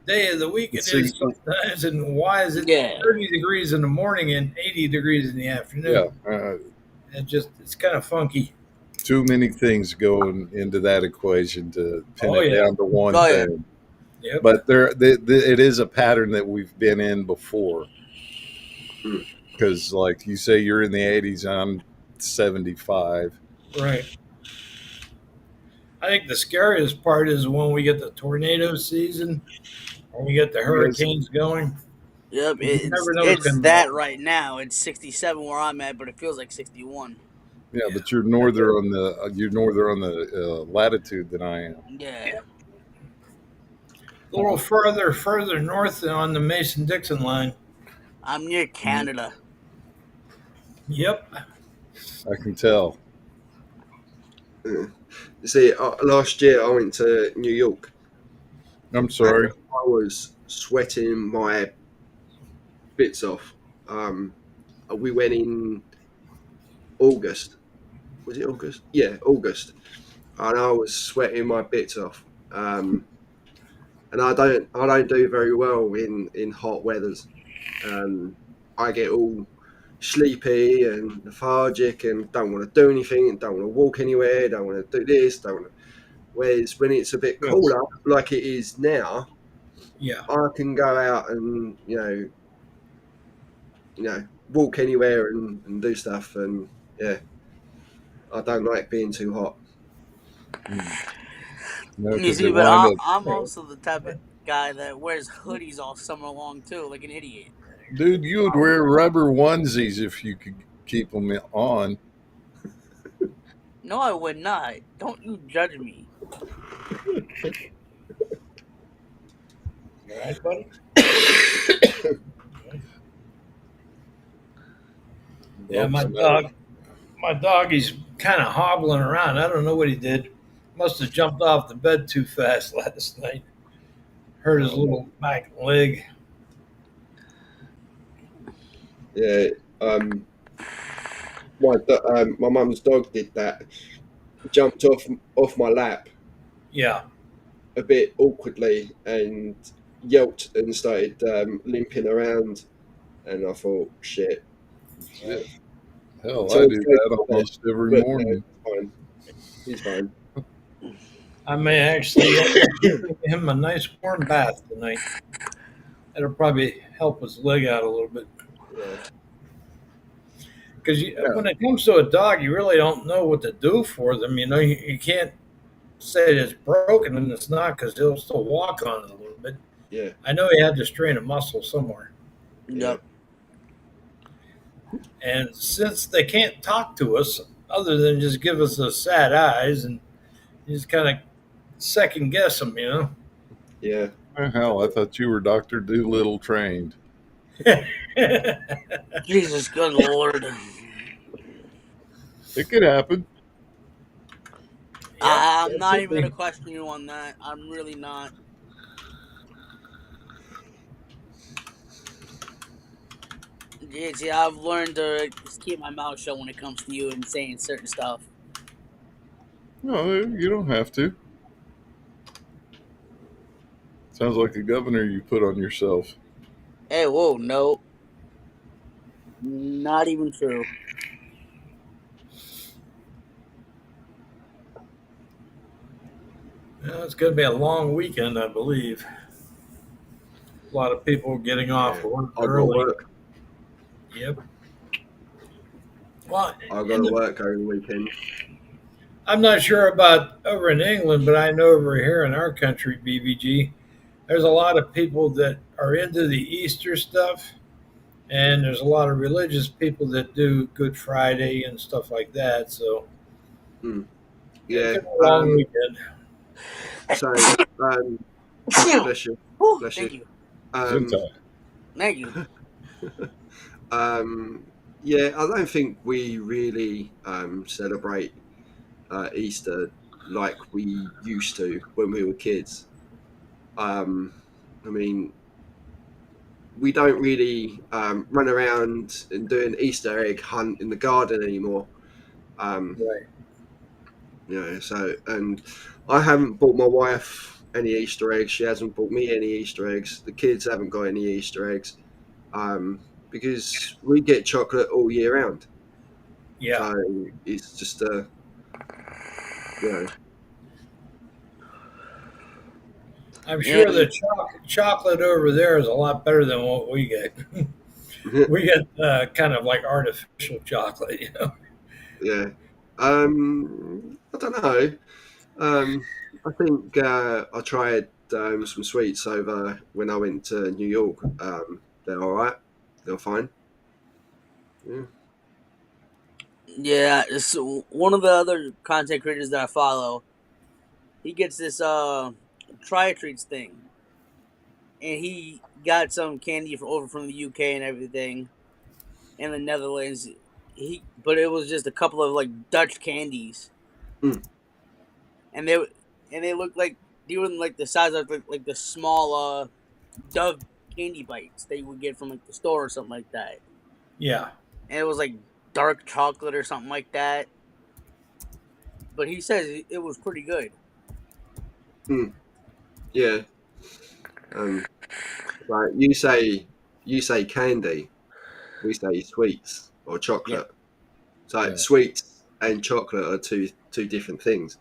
day of the week it is sometimes, and why is it
Yeah.
30 degrees in the morning and 80 degrees in the afternoon?
Yeah.
It's kind of funky.
Too many things going into that equation to pin
Oh,
it
yeah.
down to one
Oh, yeah.
thing.
Yep.
But it is a pattern that we've been in before.
Mm.
Because, like you say, you're in the 80s, I'm 75.
Right. I think the scariest part is when we get the tornado season and we get the hurricanes going.
Yep.
You never know
It's
what's gonna
that
happen.
right now. It's 67 where I'm at, but it feels like 61.
Yeah, but you're northern on the latitude than I am.
Yeah.
A little further north on the Mason-Dixon line.
I'm near Canada.
Yep.
I can tell.
See, last year I went to New York.
I'm sorry.
I was sweating my bits off. We went in August. Was it August? Yeah, August. And I was sweating my bits off. And I don't do very well in hot weathers. I get all sleepy and lethargic and don't want to do anything and don't want to walk anywhere, don't want to do this, don't want to. Whereas when it's a bit cooler, like it is now,
Yeah.
I can go out and walk anywhere and do stuff. And yeah, I don't like being too hot.
No,
You
'cause
see,
they
but
wind
I'm also the type of guy that wears hoodies all summer long too, like an idiot.
Dude, you would wear rubber onesies if you could keep them on.
No, I would not. Don't you judge me.
All right, buddy? Yeah, my dog, he's kind of hobbling around. I don't know what he did. Must have jumped off the bed too fast last night. Hurt his little back leg.
Yeah, my mum's dog did that. Jumped off my lap
Yeah.
a bit awkwardly and yelped and started limping around. And I thought, shit.
Hell,
So
I
it's
do
great
that
for
almost every
But
morning.
he's fine.
I may actually give him a nice warm bath tonight. That'll probably help his leg out a little bit.
Yeah.
Because when it comes to a dog, you really don't know what to do for them. You can't say it's broken and it's not, because they'll still walk on it a little bit.
Yeah.
I know he had to strain a muscle somewhere.
Yep.
And since they can't talk to us other than just give us those sad eyes, and you just kind of second guess them,
Yeah.
Hell, I thought you were Dr. Doolittle trained.
Jesus, good Lord.
It could happen.
I'm
that
not
should
even gonna
be.
question you on that. I'm really not. Yeah, see, I've learned to just keep my mouth shut when it comes to you and saying certain stuff.
No, you don't have to. Sounds like a governor you put on yourself.
Hey, whoa, no, not even true.
Yeah, it's going to be a long weekend, I believe. A lot of people getting off
Yeah,
work
I got to
early.
work.
Yep. Well,
I got to work over the weekend.
I'm not sure about over in England, but I know over here in our country, BBG, there's a lot of people that are into the Easter stuff, and there's a lot of religious people that do Good Friday and stuff like that. So
Mm.
it's
Yeah.
gonna be a long weekend.
So, bless you,
Whew,
bless
thank
you.
you,
Um,
Gesundheit.
thank you.
yeah, I don't think we really celebrate Easter like we used to when we were kids. I mean, we don't really run around and do an Easter egg hunt in the garden anymore. Um,
Right.
so and I haven't bought my wife any Easter eggs. She hasn't bought me any Easter eggs. The kids haven't got any Easter eggs because we get chocolate all year round.
Yeah.
So it's just you know,
I'm
Yeah,
sure the chocolate over there is a lot better than what we get. We get kind of like artificial chocolate, you know.
yeah. I don't know. I think I tried some sweets over when I went to New York. They're all right. They're fine. Yeah.
yeah. So one of the other content creators that I follow, he gets this try treats thing, and he got some candy over from the UK and everything, and the Netherlands. But it was just a couple of like Dutch candies,
Mm.
and they looked like they were like the size of like the small Dove candy bites that you would get from like the store or something like that.
Yeah.
And it was like dark chocolate or something like that. But he says it was pretty good.
Mm. Yeah. Um, like you say candy, we say sweets or
Yeah.
chocolate. So
Yeah.
sweets and chocolate are two different things.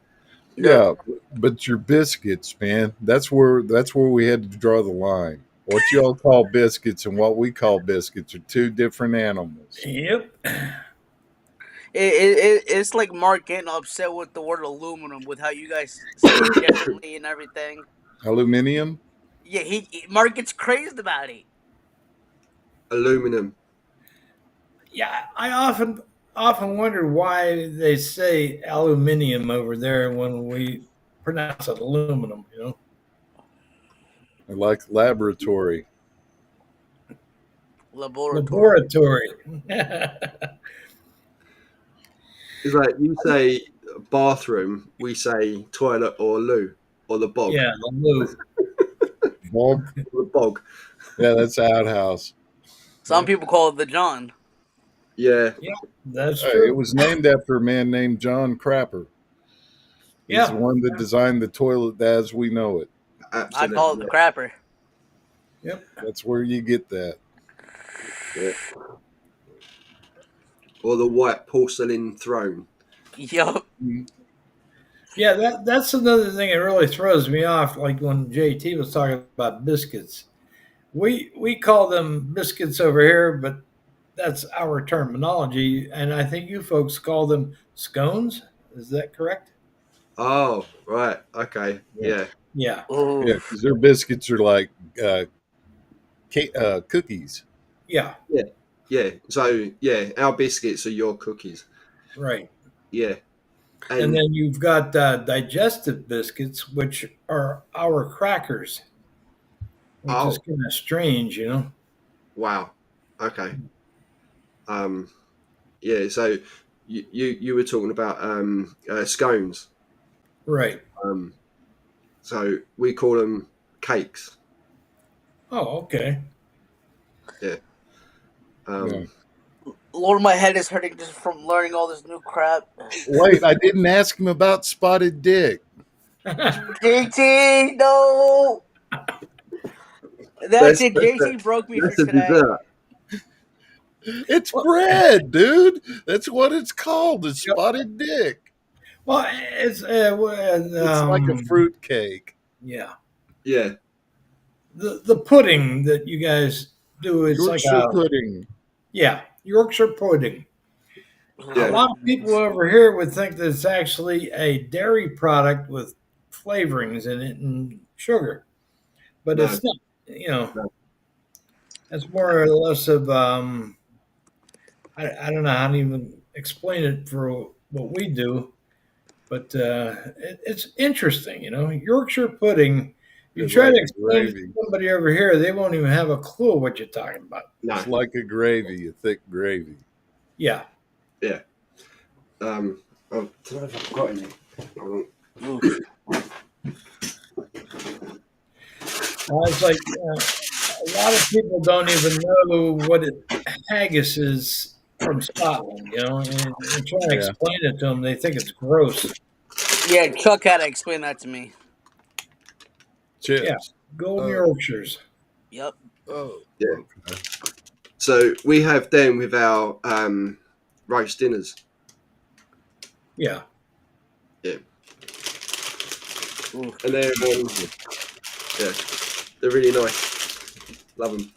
Yeah, but your biscuits, man, that's where we had to draw the line. What y'all call biscuits and what we call biscuits are two different animals.
Yep.
It's like Mark getting upset with the word aluminum with how you guys say it differently and everything.
Aluminium?
Yeah, Mark gets crazed about it.
Aluminum.
Yeah, I often wonder why they say aluminium over there when we pronounce it aluminum. You know.
I like laboratory.
Laboratory.
Laboratory.
It's like you say bathroom, we say toilet or loo or the bog.
Yeah, the loo.
Bog?
The bog.
Yeah, that's outhouse.
Some people call it the John.
Yeah.
Yeah, that's
It
true.
was named after a man named John Crapper. He's the
Yeah,
one that designed the toilet as we know it.
I call it
Absolutely.
the crapper.
yep.
That's where you get that.
Yeah. Or the white porcelain throne.
Yup.
Yeah, that's another thing that really throws me off. Like when JT was talking about biscuits, we call them biscuits over here, but that's our terminology, and I think you folks call them scones. Is that correct?
Oh, right. Okay. Yeah.
Yeah,
Yeah,
Ooh.
because their biscuits are like cookies.
yeah,
Yeah. Yeah. So, yeah, our biscuits are your cookies.
right.
Yeah.
And
And,
then you've got digestive biscuits, which are our crackers, which is
oh,
kind of strange, you know.
wow. Okay. Yeah. So you were talking about scones.
Right.
So we call them cakes.
Oh, okay.
Yeah.
Yeah.
Lord, my head is hurting just from learning all this new crap.
Wait, I didn't ask him about spotted dick.
JT, no. That's it. JT broke me for
That's a
today.
dessert.
It's bread, dude. That's what it's called. It's spotted dick.
Well, it's
It's like a fruit cake.
Yeah.
Yeah.
The pudding that you guys do, it's
Yorkshire
like
pudding.
Yorkshire pudding.
Yeah.
A lot of people over here would think that it's actually a dairy product with flavorings in it and sugar, but
No.
it's not. You know,
No.
that's more or less of I don't know how to even explain it for what we do, but it's interesting. You know, Yorkshire pudding. You
It's
try
like
to
a
explain it
gravy.
to somebody over here, they won't even have a clue what you're talking about.
No.
It's like a gravy, a thick gravy.
Yeah.
Yeah. Oh, don't know if I've got any. Hold on.
It's like a lot of people don't even know what haggis is from Scotland, you know, and trying to
Yeah.
explain it to them, they think it's gross.
Yeah, Chuck had to explain that to me.
Chips.
Yeah. Golden
Oh.
Yorkshires.
Yep.
Oh.
Yeah.
Okay.
So we have them with our roast dinners.
Yeah.
And they're yeah, they're really nice. Love them.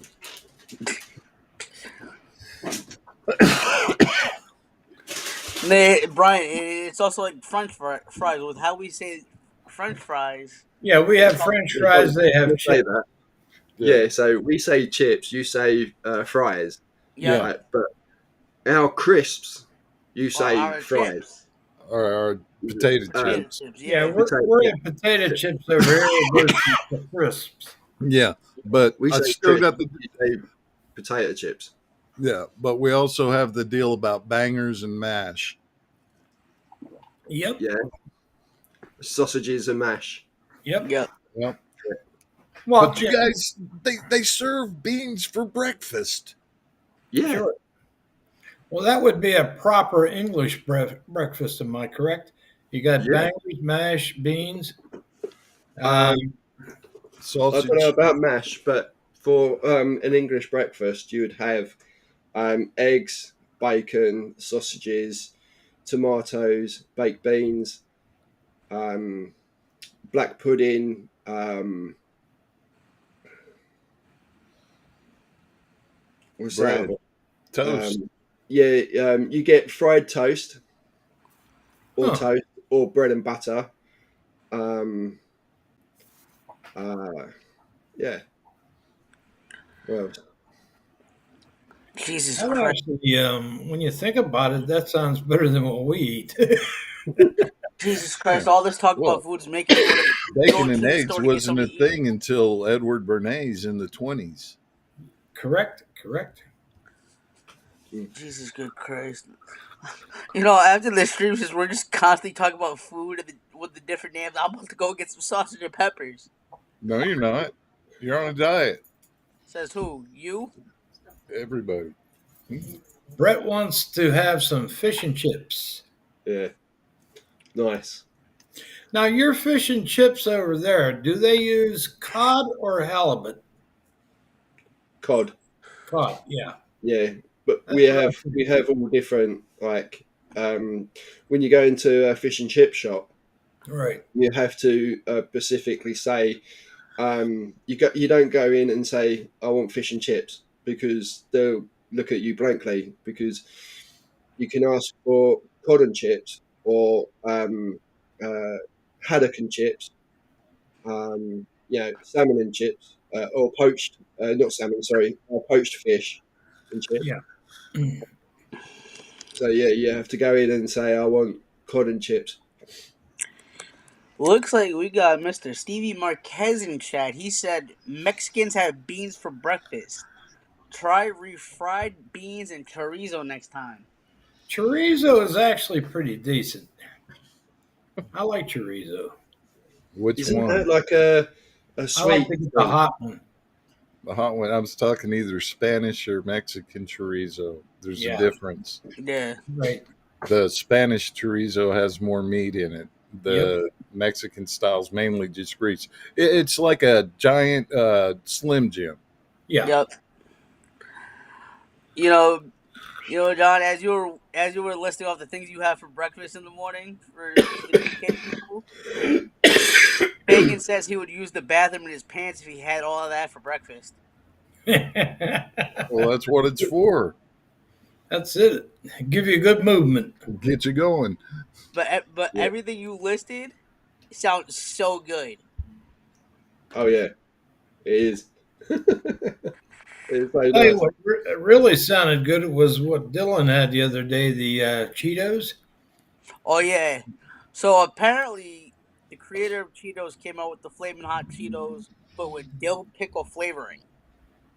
Brian, it's also like French fries. With how we say French fries.
Yeah, we have French fries, they have
We'll say
chips.
that. Yeah, so we say chips, you say fries.
Yeah.
Right, but our crisps, you say
Our
fries.
chips.
Or potato chips.
Yeah,
Potato-
we're in potato chips over here versus the crisps.
Yeah, but
We
I
say
still
crisps,
got the
you say potato chips.
but we also have the deal about bangers and mash.
Yep.
Yeah. Sausages and mash.
Yep.
Yep.
Yep.
Well,
But you guys, they serve beans for breakfast.
Yeah.
sure. Well, that would be a proper English breakfast, am I correct? You got
Yeah.
bangers, mash, beans.
I
Sausage.
don't know about mash, but for an English breakfast, you would have eggs, bacon, sausages, tomatoes, baked beans, black pudding. What's
Bread.
that?
Toast.
You get fried toast or
Huh.
toast or bread and butter. Yeah. Well,
Jesus
That
Christ.
actually, when you think about it, that sounds better than what we eat.
Jesus Christ. All this talk
Well,
about food's making me want to go
Bacon
to
and
the
eggs
store to get
wasn't a
something to eat.
thing until Edward Bernays in the 20s.
Correct.
Jesus good Christ. You know, after the streams, just we're just constantly talking about food and with the different names. I'm about to go get some sausage and peppers.
No, you're not. You're on a diet.
Says who? You?
Everybody.
Brett wants to have some fish and chips.
yeah. Nice.
Now, your fish and chips over there, do they use cod or halibut?
Cod.
Cod, yeah.
Yeah. But
That's
we
what I
have all different, like when you go into a fish and chip shop,
Right.
you have to specifically say you don't go in and say I want fish and chips, because they'll look at you blankly, because you can ask for cod and chips or haddock and chips, salmon and chips, or poached not salmon, sorry, poached fish and chips.
Yeah.
So yeah, you have to go in and say I want cod and chips.
Looks like we got Mr. Stevie Marquez in chat. He said Mexicans have beans for breakfast. Try refried beans and chorizo next time.
Chorizo is actually pretty decent. I like chorizo.
Which
Isn't
one?
that like a
I
sweet
like to get the
thing?
hot one.
The hot one. I was talking either Spanish or Mexican chorizo. There's
Yeah.
a difference.
Yeah.
Right.
The Spanish chorizo has more meat in it. The Mexican style's mainly just grease. It's like a giant Slim Jim.
Yeah.
Yep. You know, John, as you were listing off the things you have for breakfast in the morning for the UK people, Bacon says he would use the bathroom in his pants if he had all of that for breakfast.
Well, that's what it's for.
That's it. Give you a good movement.
Get you going.
But
Yeah.
everything you listed sounds so good.
Oh yeah, it is. It's so
Tell you
nice.
what really sounded good was what Dylan had the other day, the Cheetos.
Oh yeah. So apparently, the creator of Cheetos came out with the Flamin' Hot Cheetos, but with dill pickle flavoring.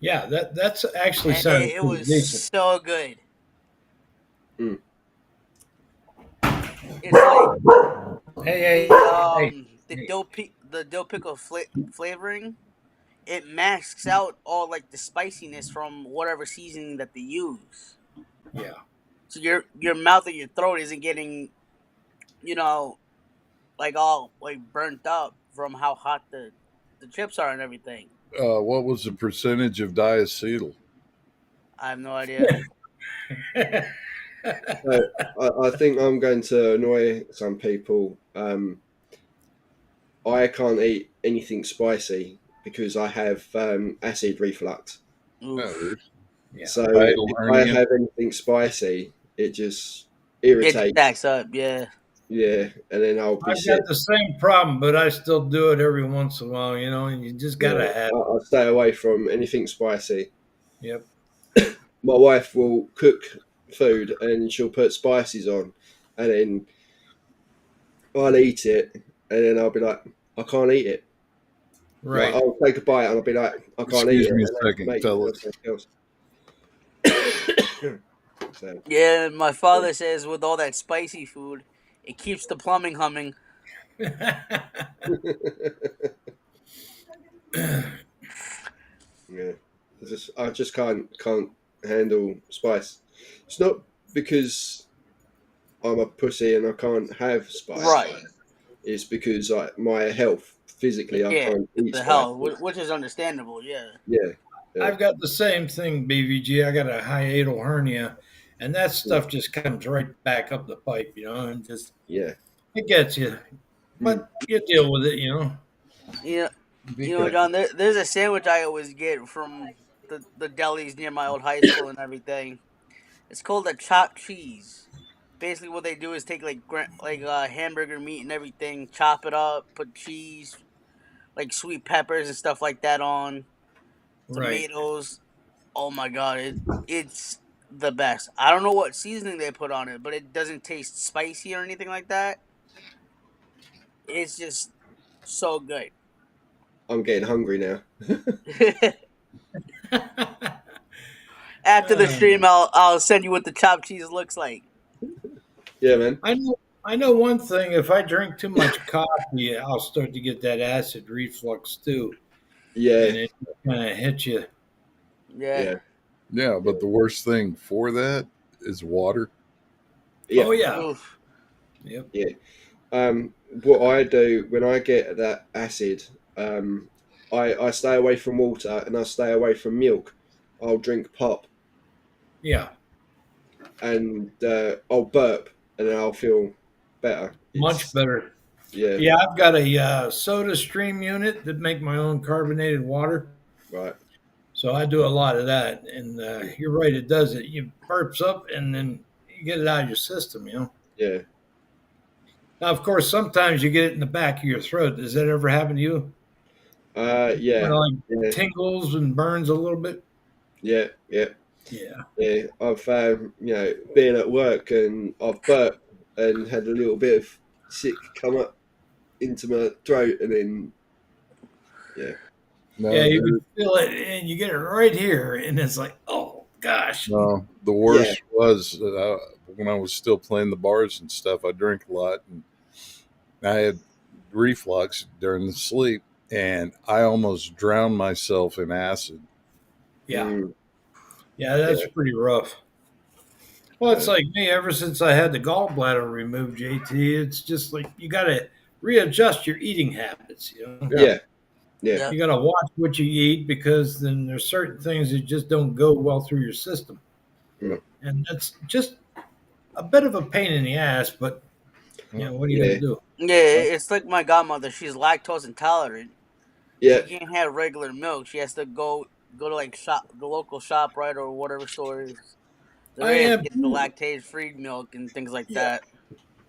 Yeah, that's actually
And
sounded
it
pretty
was
decent.
so good.
Mm.
It's like
Hey,
the dill pickle flavoring. It masks out all like the spiciness from whatever seasoning that they use.
yeah.
So your mouth and your throat isn't getting, like all like burnt up from how hot the chips are and everything.
What was the percentage of diacetyl?
I have no idea.
I think I'm going to annoy some people. I can't eat anything spicy because I have acid reflux.
Oof.
Yeah.
So
Hiatal
if I
hernia.
have anything spicy, it just
It
irritates.
stacks up, yeah.
Yeah, and then I'll be
I've
sick.
got the same problem, but I still do it every once in a while, and you just gotta
Yeah,
have it.
I'll stay away from anything spicy.
Yep.
My wife will cook food and she'll put spices on, and then I'll eat it, and then I'll be like, I can't eat it.
Right.
Like, I'll take a bite and I'll be like, I can't
Excuse
eat
me
it.
a second,
Make
fellas.
something else. So,
Yeah, my father says with all that spicy food, it keeps the plumbing humming.
yeah, I just can't handle spice. It's not because I'm a pussy and I can't have spice.
Right.
It's because my health physically I
Yeah,
can't eat
the
spice.
hell, which is understandable, yeah.
Yeah.
I've got the same thing, BVG. I got a hiatal hernia, and that stuff just comes right back up the pipe, and just
Yeah.
it gets you. But you deal with it,
Yeah. John, there's a sandwich I always get from the delis near my old high school and everything. It's called a chopped cheese. Basically, what they do is take like hamburger meat and everything, chop it up, put cheese, like sweet peppers and stuff like that on,
Right.
tomatoes. Oh my god, it's the best. I don't know what seasoning they put on it, but it doesn't taste spicy or anything like that. It's just so good.
I'm getting hungry now.
After the stream, I'll send you what the chopped cheese looks like.
Yeah, man.
I know one thing. If I drink too much coffee, I'll start to get that acid reflux too, and
Yeah.
it kind of hits you.
Yeah.
Yeah.
Yeah, but the worst thing for that is water.
Yeah.
Oh yeah.
Oof.
Yep.
What I do when I get that acid, I stay away from water and I stay away from milk. I'll drink pop
Yeah.
and I'll burp and then I'll feel better.
Much better.
Yeah.
Yeah, I've got a soda stream unit that make my own carbonated water.
Right.
So I do a lot of that, and you're right, it does it. You burps up, and then you get it out of your system.
Yeah.
Now, of course, sometimes you get it in the back of your throat. Does that ever happen to you?
Yeah.
Like
Yeah.
tingles and burns a little bit.
Yeah. Yeah.
Yeah.
Yeah. I've been at work and I've burped and had a little bit of sick come up into my throat and then
No,
Yeah, you can feel it, and you get it right here, and it's like, oh gosh.
no, the worst was when I was still playing the bars and stuff. I drink a lot, and I had reflux during the sleep, and I almost drowned myself in acid.
Yeah.
Mm,
Yeah, that's pretty rough. Well, it's like me. Ever since I had the gallbladder removed, JT, it's just like you got to readjust your eating habits. You know,
yeah. Yeah.
Yeah.
you got to watch what you eat because then there's certain things that just don't go well through your system,
Mm.
and that's just a bit of a pain in the ass. But what are you
Yeah.
gonna do?
Yeah, it's like my godmother. She's lactose intolerant.
Yeah.
She can't have regular milk. She has to go to like the local shop, right, or whatever store there
I
is,
am.
get the lactate free milk and things like
Yeah,
that.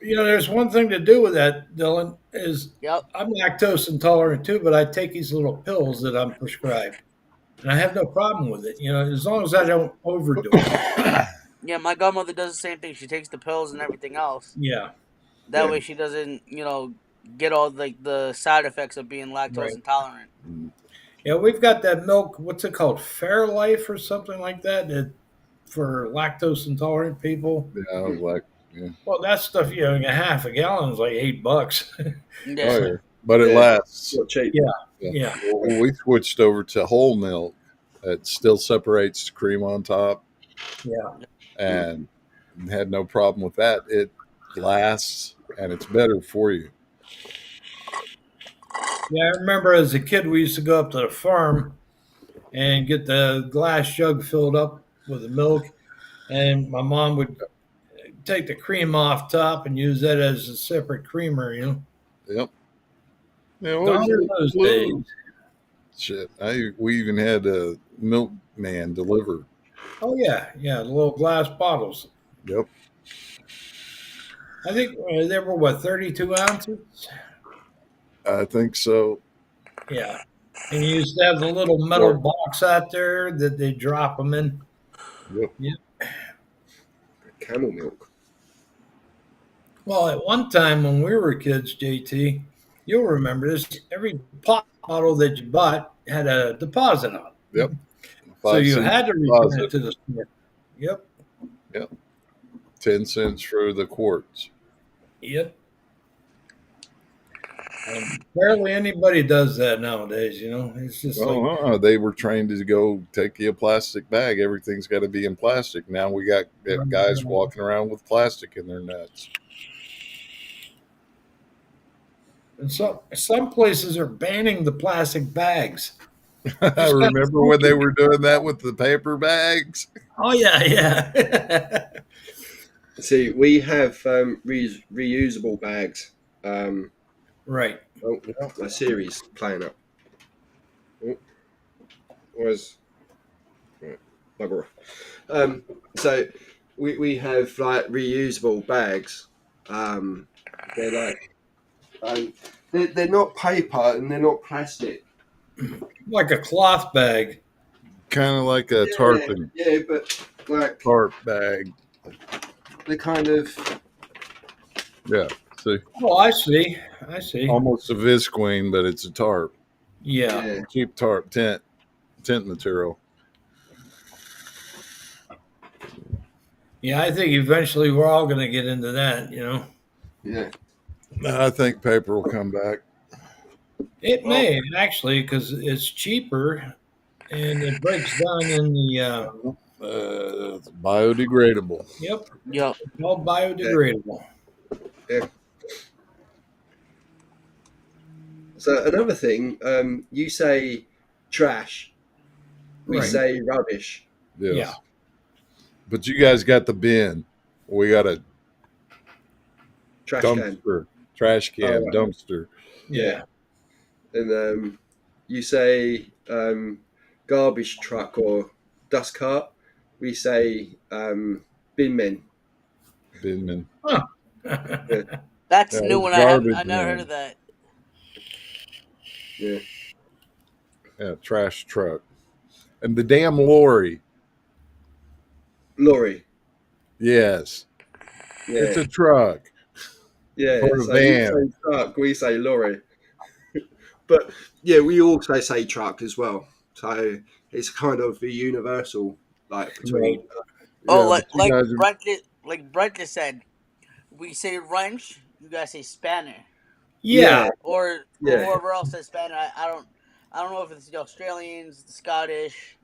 there's one thing to do with that, Dylan. Is
Yep.
I'm lactose intolerant too, but I take these little pills that I'm prescribed, and I have no problem with it. As long as I don't overdo it.
Yeah, my godmother does the same thing. She takes the pills and everything else.
Yeah,
That
Yeah.
way she doesn't, get all like the side effects of being lactose
right.
intolerant.
Yeah, we've got that milk. What's it called? Fairlife or something like that. That for lactose intolerant people.
Yeah, I was like,
Well, that stuff, a half a gallon is like $8.
Yeah.
oh yeah, but it
Yeah.
lasts.
Not cheap.
Yeah.
Well, we switched over to whole milk. It still separates the cream on top,
Yeah.
and had no problem with that. It lasts, and it's better for you.
Yeah, I remember as a kid we used to go up to the farm and get the glass jug filled up with the milk, and my mom would take the cream off top and use that as a separate creamer.
Yep. Yeah,
Gone are those days.
Shit, we even had a milkman deliver.
Oh yeah, the little glass bottles.
Yep.
I think they were 32 ounces.
I think so.
Yeah, and you used to have the little metal box out there that they drop them in.
Yep.
Camel milk.
Well, at one time when we were kids, JT, you'll remember this. Every pot bottle that you bought had a deposit on it.
Yep.
So you
5 cent
had to return
deposit.
it to the store. Yep.
10 cents for the quarts.
Yep. And barely anybody does that nowadays. It's just like
They were trained to go take you a plastic bag. Everything's got to be in plastic. Now we got guys walking around with plastic in their nuts.
and some places are banning the plastic bags.
I remember when they were doing that with the paper bags.
Oh yeah.
See, we have reusable bags.
Right.
Oh, my series playing up. Oh, where's bugger off. So we have like reusable bags. They're like they're not paper and they're not plastic.
Like a cloth bag.
Kind of like a tarpon.
Yeah, but like
Tarp bag.
they're kind of
Yeah. See,
Oh, I see.
almost a visqueen, but it's a tarp.
Yeah.
Cheap tarp tent material.
Yeah, I think eventually we're all going to get into that,
yeah.
I think paper will come back.
It may, actually, because it's cheaper and it breaks down in the,
It's biodegradable.
yep,
Yep.
it's all biodegradable.
So another thing, you say trash, we
Right.
say rubbish.
Yes.
Yeah.
But you guys got the bin. We got a
Trash can.
dumpster, trash can,
Oh, right.
dumpster.
Yeah.
And you say garbage truck or dust cart. We say bin men.
Binman.
That's
Yeah,
new
it's
one. I
garbage
never
man.
heard of that.
Yeah.
Yeah, trash truck. And the damn lorry.
Lorry.
Yes.
Yeah.
It's a truck.
Yeah.
or a
So
van.
you say truck, we say lorry. But yeah, we also say truck as well. So it's kind of a universal, like between.
Oh,
Yeah,
like
but you guys are-
Brent just said, we say wrench. You guys say spanner.
Yeah,
or
Yeah.
whoever else says Spanish. I don't know if it's the Australians, the Scottish.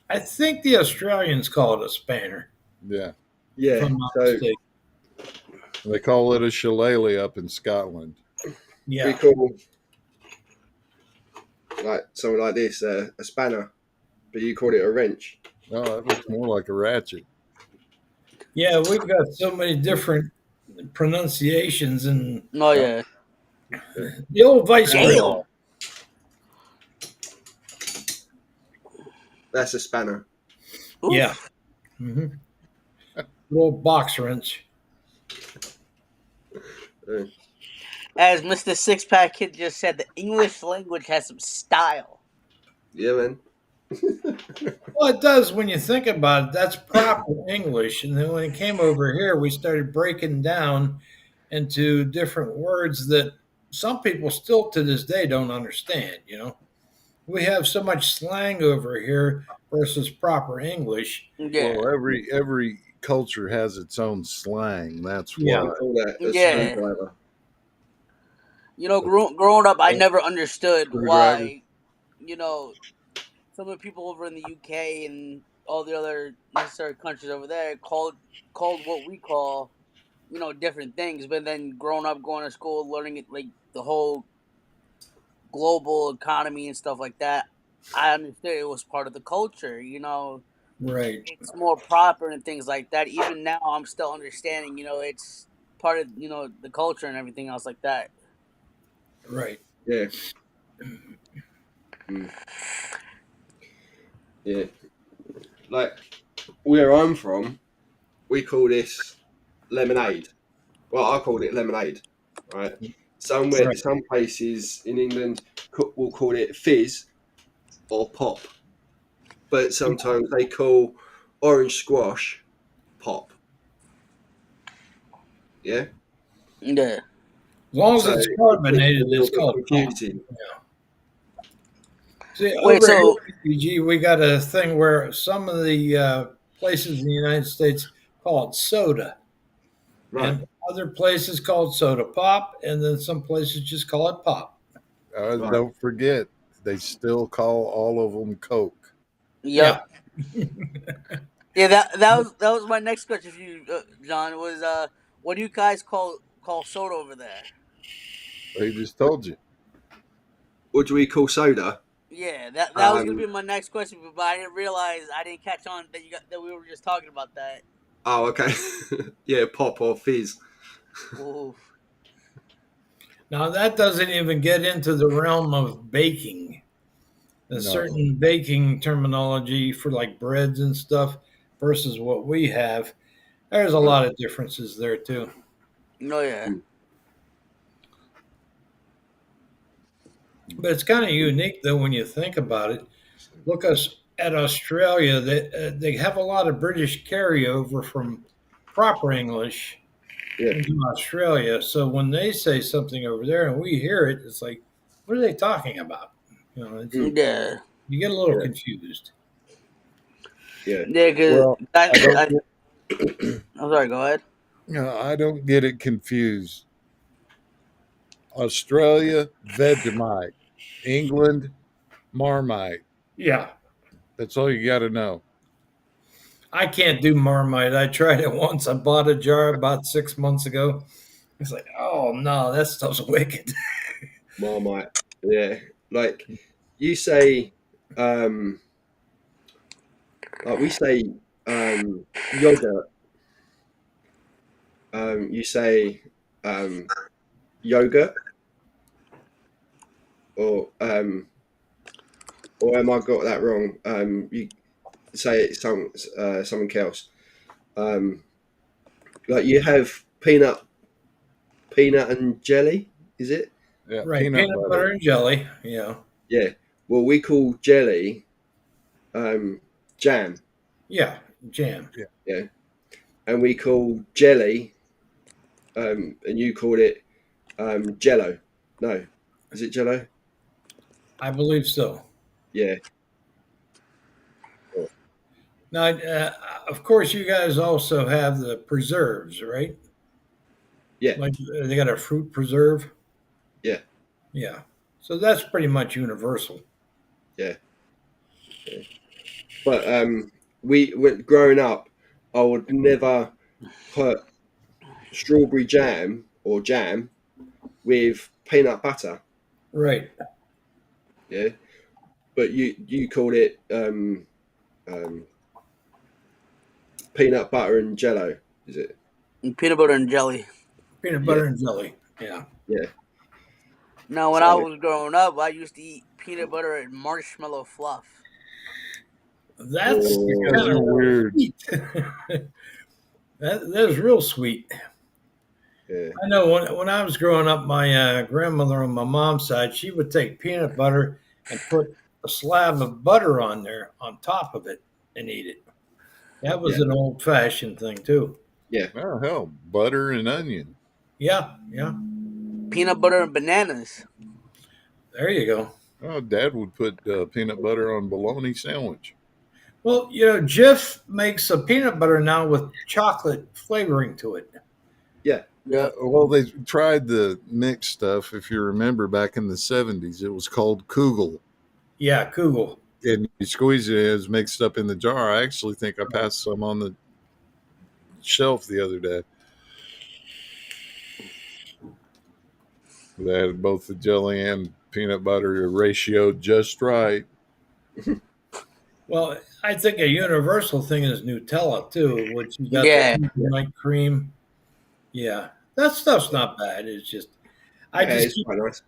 I think the Australians call it a spanner,
Yeah.
if
Yeah.
I'm not
So
mistaken.
They call it a shillelagh up in Scotland.
we
Yeah,
call like something like this a spanner, but you call it a wrench.
No, that looks more like a ratchet.
yeah, we've got so many different pronunciations, and
No, yeah.
the old vice grip.
Damn.
That's a spanner.
Oof.
Yeah. hmm Little box wrench.
As Mr. Six Pack Kid just said, the English language has some style.
Yeah, man.
Well, it does when you think about it. That's proper English. And then when it came over here, we started breaking down into different words that some people still to this day don't understand. We have so much slang over here versus proper English.
Yeah.
Well, every culture has its own slang. That's
Yeah.
why.
Call that a
Yeah.
screwdriver.
Growing up, I never understood
Screwdriver.
why, some of the people over in the UK and all the other necessary countries over there called what we call, different things. But then growing up, going to school, learning it, like the whole global economy and stuff like that, I understood it was part of the culture.
Right.
It's more proper and things like that. Even now, I'm still understanding. It's part of the culture and everything else like that.
Right.
Yeah. Yeah. Like where I'm from, we call this lemonade. Well, I called it lemonade, right? Some places in England will call it fizz or pop, but sometimes they call orange squash pop. Yeah.
Yeah.
As long as
So
it's carbonated, it's called pop.
confusing.
See,
Wait,
over
so-
here, PG, we got a thing where some of the places in the United States call it soda,
Right.
and other places call it soda pop, and then some places just call it pop.
Right.
Don't forget, they still call all of them Coke.
Yep. Yeah. That was my next question for you, John. Was what do you guys call soda over there?
They just told you.
What do we call soda?
Yeah, that was gonna be my next question, but I didn't realize I didn't catch on that we were just talking about that.
Oh, okay. Yeah, pop or fizz.
Ooh.
Now that doesn't even get into the realm of baking. There's
No.
certain baking terminology for like breads and stuff versus what we have. There's a lot of differences there too.
No, yeah.
But it's kind of unique though when you think about it. Look us at Australia. They have a lot of British carryover from proper English
Yeah.
into Australia. So when they say something over there and we hear it, it's like, what are they talking about?
Yeah.
You get a little
Yeah.
confused.
Yeah.
Yeah, because
Well,
I'm sorry, go ahead.
I don't get it confused. Australia, Vegemite. England, Marmite.
Yeah.
That's all you got to know.
I can't do Marmite. I tried it once. I bought a jar about 6 months ago. It's like, oh no, that stuff's wicked.
Marmite. Yeah. Like you say, like we say yogurt. You say yogurt. Or am I got that wrong? You say it's something else. Like you have peanut and jelly, is it?
Yeah,
Right. Peanut butter and jelly. Yeah.
Yeah. Well, we call jelly jam.
Yeah. Jam.
Yeah. And we call jelly, and you call it Jello. No, is it Jello?
I believe so.
Yeah.
Now, of course, you guys also have the preserves, right?
Yeah.
Like they got a fruit preserve.
Yeah.
Yeah. So that's pretty much universal.
But growing up, I would never put strawberry jam or jam with peanut butter.
Right.
Yeah, but you called it peanut butter and jello, is it?
And peanut butter and jelly.
Peanut butter and jelly. Yeah.
Yeah.
Now, when I was growing up, I used to eat peanut butter and marshmallow fluff.
That's
Oh,
kind of
weird.
sweet. that is real sweet.
Yeah.
I know when I was growing up, my grandmother on my mom's side, she would take peanut butter and put a slab of butter on there on top of it and eat it. That was an old fashioned thing too.
Oh, hell, butter and onion.
Yeah, yeah.
Peanut butter and bananas.
There you go.
Oh, Dad would put peanut butter on bologna sandwich.
Well, Jif makes a peanut butter now with chocolate flavoring to it.
Yeah.
Yeah.
Well, they tried the mixed stuff. If you remember back in the 70s, it was called Kugel.
Yeah, Kugel.
And you squeeze it, it's mixed up in the jar. I actually think I passed some on the shelf the other day. They had both the jelly and peanut butter ratio just right.
Well, I think a universal thing is Nutella too, which you got
Yeah.
the night cream. Yeah, that stuff's not bad. It's just
It's quite nice.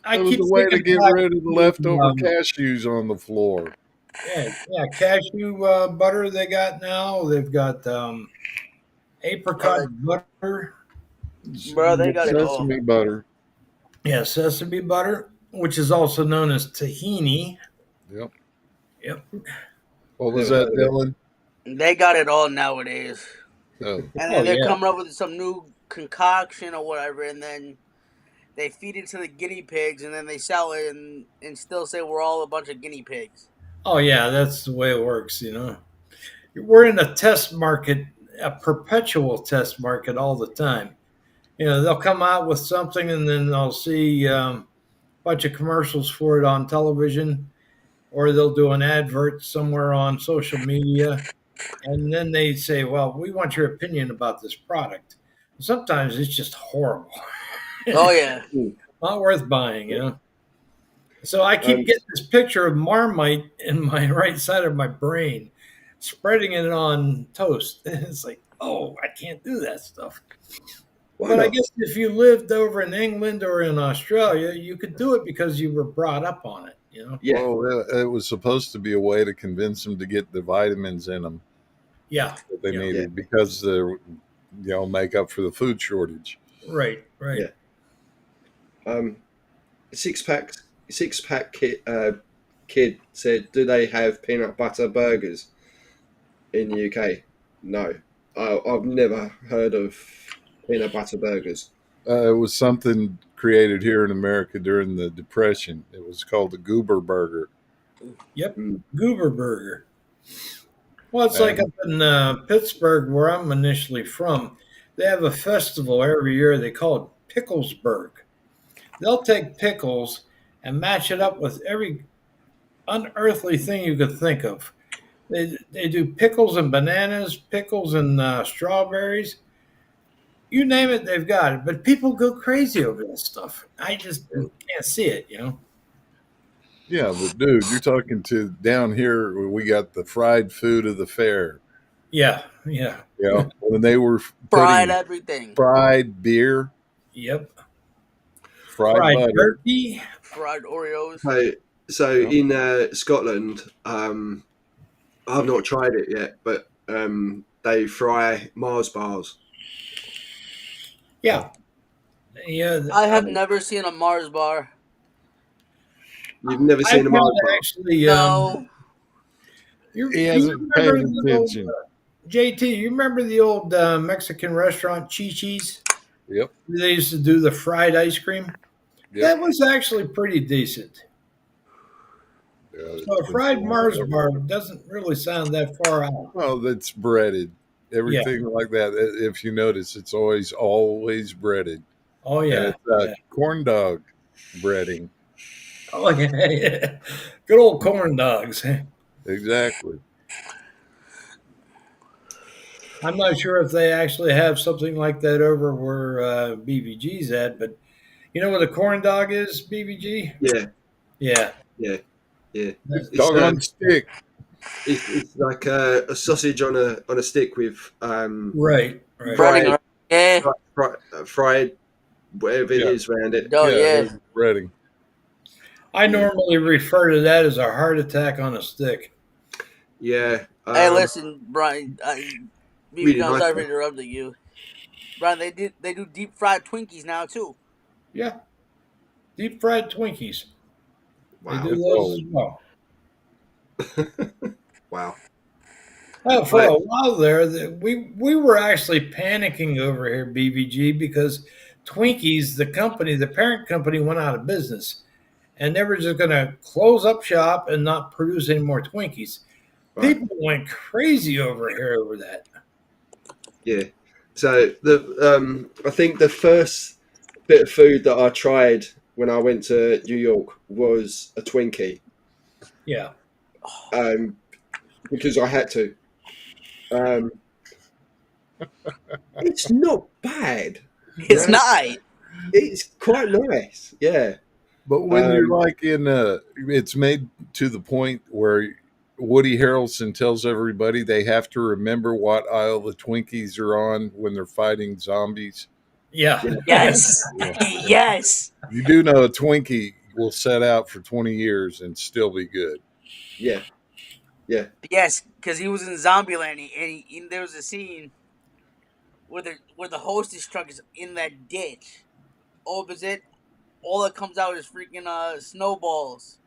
It was a way to get rid of the leftover cashews on the floor.
Yeah, cashew butter they got now. They've got apricot butter.
Bro, they got it all.
Sesame butter.
Yeah, sesame butter, which is also known as tahini.
Yep.
Yep.
What was that, Dylan?
They got it all nowadays.
Oh.
And then they're coming up with some new concoction or whatever, and then they feed it to the guinea pigs, and then they sell it and still say we're all a bunch of guinea pigs.
Oh, yeah, that's the way it works, We're in a test market, a perpetual test market all the time. They'll come out with something, and then they'll see a bunch of commercials for it on television, or they'll do an advert somewhere on social media, and then they say, well, we want your opinion about this product. Sometimes it's just horrible.
Oh, yeah.
Not worth buying, So I keep getting this picture of Marmite in my right side of my brain, spreading it on toast. It's like, oh, I can't do that stuff. But I guess if you lived over in England or in Australia, you could do it because you were brought up on it,
Yeah.
Well, it was supposed to be a way to convince them to get the vitamins in them
Yeah.
that they needed because they're, make up for the food shortage.
Right.
Yeah. Six pack kid said, "Do they have peanut butter burgers in the UK?" No, I've never heard of peanut butter burgers.
It was something created here in America during the Depression. It was called the Goober Burger.
Yep. Goober burger. Well, it's like up in Pittsburgh, where I'm initially from. They have a festival every year. They call it Picklesburg. They'll take pickles and match it up with every unearthly thing you could think of. They do pickles and bananas, pickles and strawberries. You name it, they've got it. But people go crazy over this stuff. I just can't see it,
Yeah, but dude, you're talking to down here where we got the fried food of the fair.
Yeah.
When they were
Fried everything.
Fried beer.
Yep.
Fried butter.
turkey.
Fried Oreos.
So in Scotland, I've not tried it yet, but they fry Mars bars.
Yeah.
I have never seen a Mars bar.
You've never seen a Mars bar?
Actually,
No.
He hasn't paid attention.
JT, you remember the old Mexican restaurant Chi-Chi's?
Yep.
They used to do the fried ice cream.
Yep.
That was actually pretty decent.
Yeah,
So a fried Mars bar doesn't really sound that far out.
Well, that's breaded. Everything like that. If you notice, it's always breaded.
Oh, yeah.
And it's corn dog. breading.
Oh yeah, good old corn dogs.
Exactly.
I'm not sure if they actually have something like that over where BVG's at, but you know what a corn dog is, BVG?
Yeah,
Yeah,
yeah, yeah. It's
Dog on stick.
it's like a sausage on a stick with
right.
Right.
Breading, yeah.
fried whatever it
Yeah.
is around it.
Dough, yeah.
Breading.
I normally refer to that as a heart attack on a stick.
Yeah.
Hey, listen, Brian.
Really
I'm
nice
sorry for
one.
interrupting you, Brian. They do deep fried Twinkies now too.
Yeah, deep fried Twinkies. They
Wow.
do those as well.
Wow.
Well, for
Right.
a while there, we were actually panicking over here, BVG, because Twinkies, the company, the parent company, went out of business, and they were just going to close up shop and not produce any more Twinkies.
Right.
People went crazy over here over that.
Yeah. So I think the first bit of food that I tried when I went to New York was a Twinkie,
Yeah,
because I had to. It's not bad.
It's
Right?
not.
It's quite nice. Yeah.
But when you're
Um,
like it's made to the point where Woody Harrelson tells everybody they have to remember what aisle the Twinkies are on when they're fighting zombies.
yeah,
Yes,
Yeah.
yes,
You do know a Twinkie will set out for 20 years and still be good.
yeah. Yeah.
yes. Because he was in Zombieland, and there was a scene where the hostess truck is in that ditch. Opposite, all that comes out is freaking snowballs.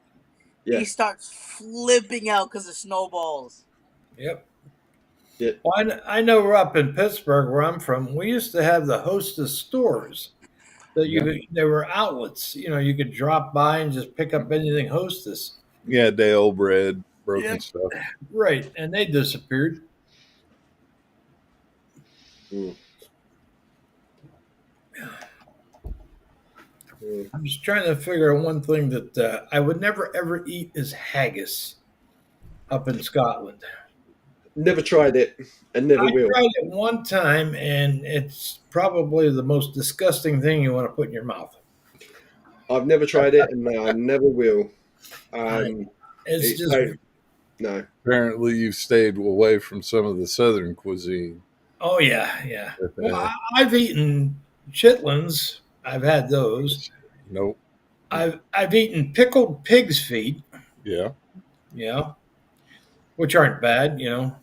Yeah.
He starts flipping out because of snowballs.
yep.
Yeah.
Well, I know up in Pittsburgh, where I'm from, we used to have the Hostess stores. That they were outlets. You know, you could drop by and just pick up anything Hostess.
Yeah, day old bread, broken
Yeah.
stuff.
Right, and they disappeared.
Mm. Mm.
I'm just trying to figure out one thing that I would never ever eat is haggis up in Scotland.
Never tried it and never
I
will.
tried it one time, and it's probably the most disgusting thing you want to put in your mouth.
I've never tried it and I never will.
It's
It-
just
no.
Apparently, you've stayed away from some of the southern cuisine.
oh yeah.
But,
Well, I've eaten chitlins. I've had those.
nope.
I've eaten pickled pig's feet.
Yeah.
Yeah, which aren't bad. You know.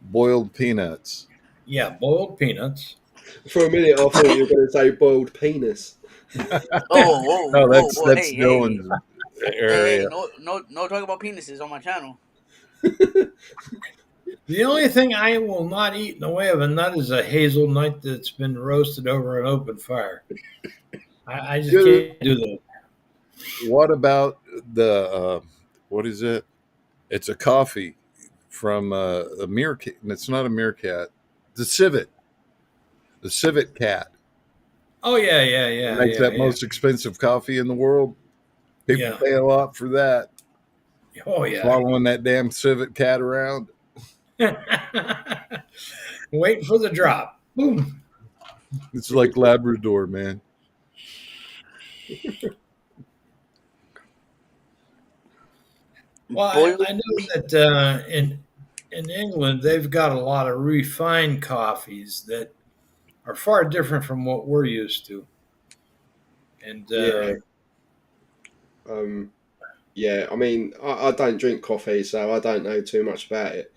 Boiled peanuts.
Yeah, boiled peanuts.
For a minute, I thought you were going to say boiled penis.
Oh, whoa,
No,
whoa,
that's
whoa,
that's
hey,
Dylan's
hey,
area.
no talk about penises on my channel.
The only thing I will not eat in the way of a nut is a hazelnut that's been roasted over an open fire. I just
Dude.
can't do that.
What about the what is it? It's a coffee from a meerkat. It's not a meerkat. The civet. The civet cat.
Oh yeah.
Makes
yeah,
that most expensive coffee in the world. People
Yeah.
pay a lot for that.
Oh yeah.
Following that damn civet cat around.
Waiting for the drop. Boom.
It's like Labrador, man.
Well, I know that in England they've got a lot of refined coffees that are far different from what we're used to. And
Yeah. Yeah, I mean, I don't drink coffee, so I don't know too much about it.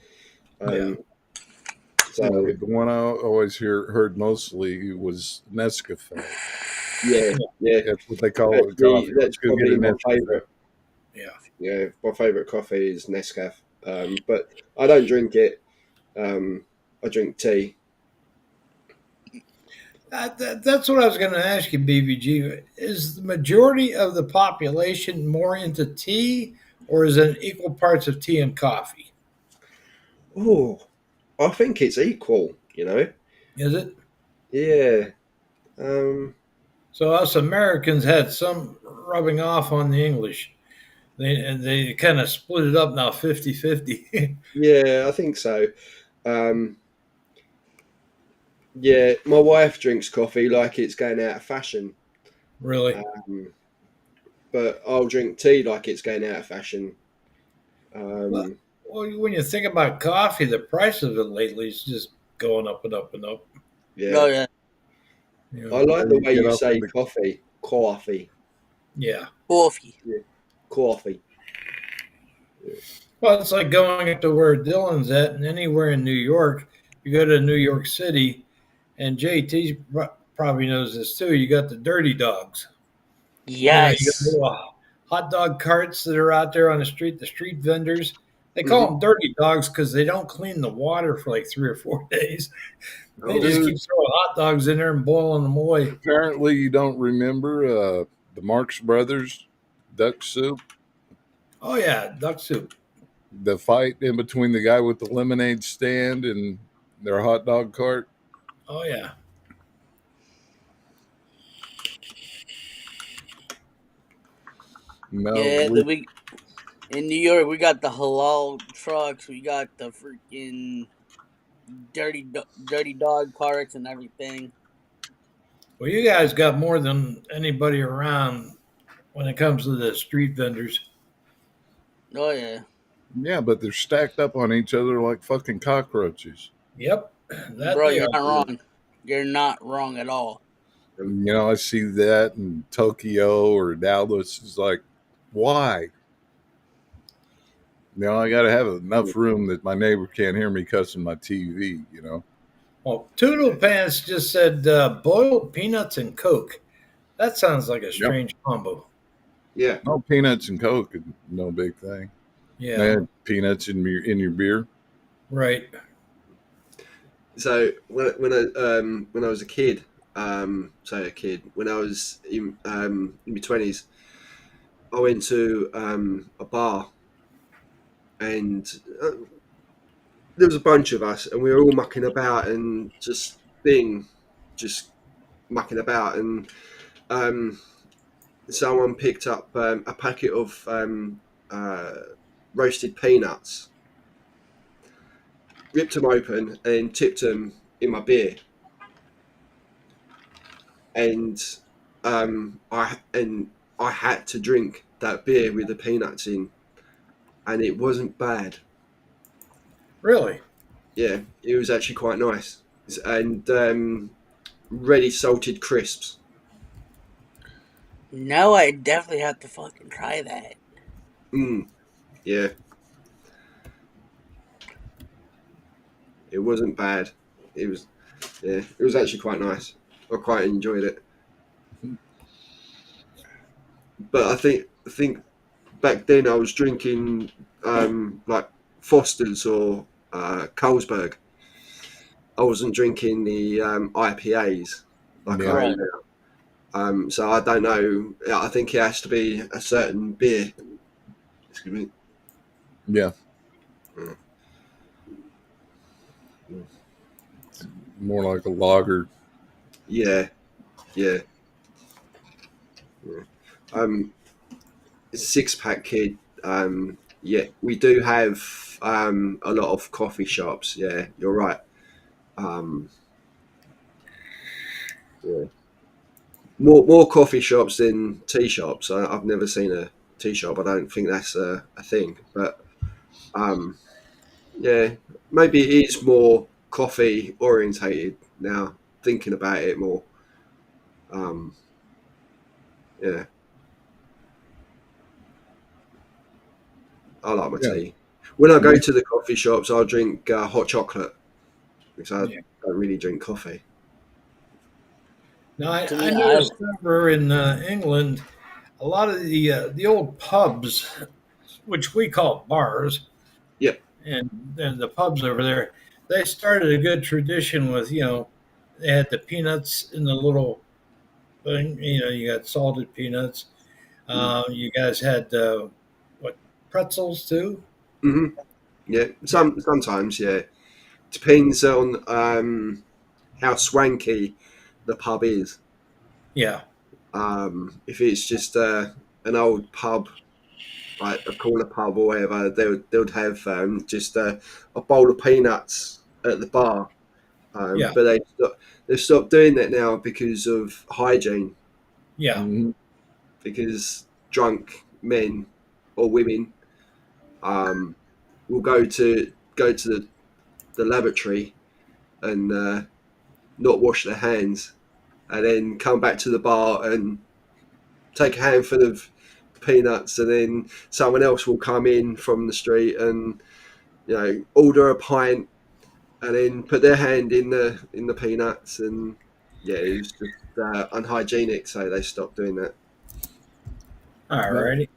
So,
The one I always heard mostly was Nescafe.
yeah.
That's what they call it. Coffee.
That's
Let's go get
probably
a
my
Nescafe.
favourite.
yeah.
Yeah, my favourite coffee is Nescafe. But I don't drink it. I drink tea.
That's what I was going to ask you, BVG. Is the majority of the population more into tea, or is it equal parts of tea and coffee?
Oh, I think it's equal, you know?
Is it?
Yeah.
So us Americans had some rubbing off on the English. They kind of split it up now 50-50.
Yeah, I think so. Um, yeah, my wife drinks coffee like it's going out of fashion,
Really.
um, but I'll drink tea like it's going out of fashion.
Well,
Um,
when you think about coffee, the price of it lately is just going up and up and up.
yeah,
Oh yeah,
You
I
know,
like the way
Get
you
up
say
in the-
coffee. Coffee.
yeah.
coffee.
Coffee.
Well, it's like going up to where Dylan's at, and anywhere in New York, you go to New York City, and JT probably knows this too. You got the dirty dogs. You got
Yes.
little hot dog carts that are out there on the street vendors. They call
Mhm.
them dirty dogs because they don't clean the water for like 3 or 4 days. They
Oh,
just
Dude.
keep throwing hot dogs in there and boiling them away.
Apparently, you don't remember the Marx Brothers duck soup.
Oh yeah, duck soup.
The fight in between the guy with the lemonade stand and their hot dog cart.
Oh yeah.
No,
Yeah,
we-
in New York we got the halal trucks. We got the freaking dirty dog carts and everything.
Well, you guys got more than anybody around when it comes to the street vendors.
Oh yeah.
yeah, but they're stacked up on each other like fucking cockroaches.
Yep. That
Bro,
they
you're
are.
not wrong. You're not wrong at all.
You know, I see that in Tokyo or Dallas. It's like, why? You know, I got to have enough room that my neighbor can't hear me cussing my TV, you know?
Well, Toodle Pants just said boiled peanuts and Coke. That sounds like a strange combo.
yeah.
No, peanuts and Coke, no big thing.
Yeah,
Man, peanuts in your beer.
right.
So when I was a kid, when I was in my 20s, I went to a bar, and there was a bunch of us, and we were all mucking about and just mucking about, and someone picked up a packet of roasted peanuts, ripped them open, and tipped them in my beer. And I had to drink that beer with the peanuts in, and it wasn't bad.
Really?
Yeah, it was actually quite nice, and ready salted crisps.
No, I definitely have to fucking try that.
Yeah, it wasn't bad. It was actually quite nice. I quite enjoyed it. But I think back then I was drinking like Foster's or Carlsberg. I wasn't drinking the IPAs like
Yeah.
I am now. So I don't know. I think it has to be a certain beer. Excuse me.
Yeah.
Mm.
More like a lager.
Yeah. Six pack kid. Yeah, we do have a lot of coffee shops. Yeah, you're right. Yeah. More coffee shops than tea shops. I've never seen a tea shop. I don't think that's a thing. But yeah, maybe it is more coffee orientated now. Thinking about it more. Yeah. I like my
Yeah.
tea. When I go to the coffee shops, I'll drink hot chocolate because I
Yeah.
don't really drink coffee.
Now, I
To me,
noticed over in England, a lot of the old pubs, which we call bars,
Yep.
and the pubs over there, they started a good tradition with, they had the peanuts in the little thing. You got salted peanuts. You guys had what, pretzels too?
hmm Yeah. Sometimes, yeah. Depends on how swanky the pub is.
Yeah.
If it's just an old pub, like a corner pub or whatever, they'll have just a bowl of peanuts at the bar.
Yeah.
But they've stopped doing that now because of hygiene.
Yeah.
Mhm.
Because drunk men or women will go to the lavatory and not wash their hands, and then come back to the bar and take a handful of peanuts, and then someone else will come in from the street and order a pint, and then put their hand in the peanuts, and it was just unhygienic, so they stopped doing that.
All righty.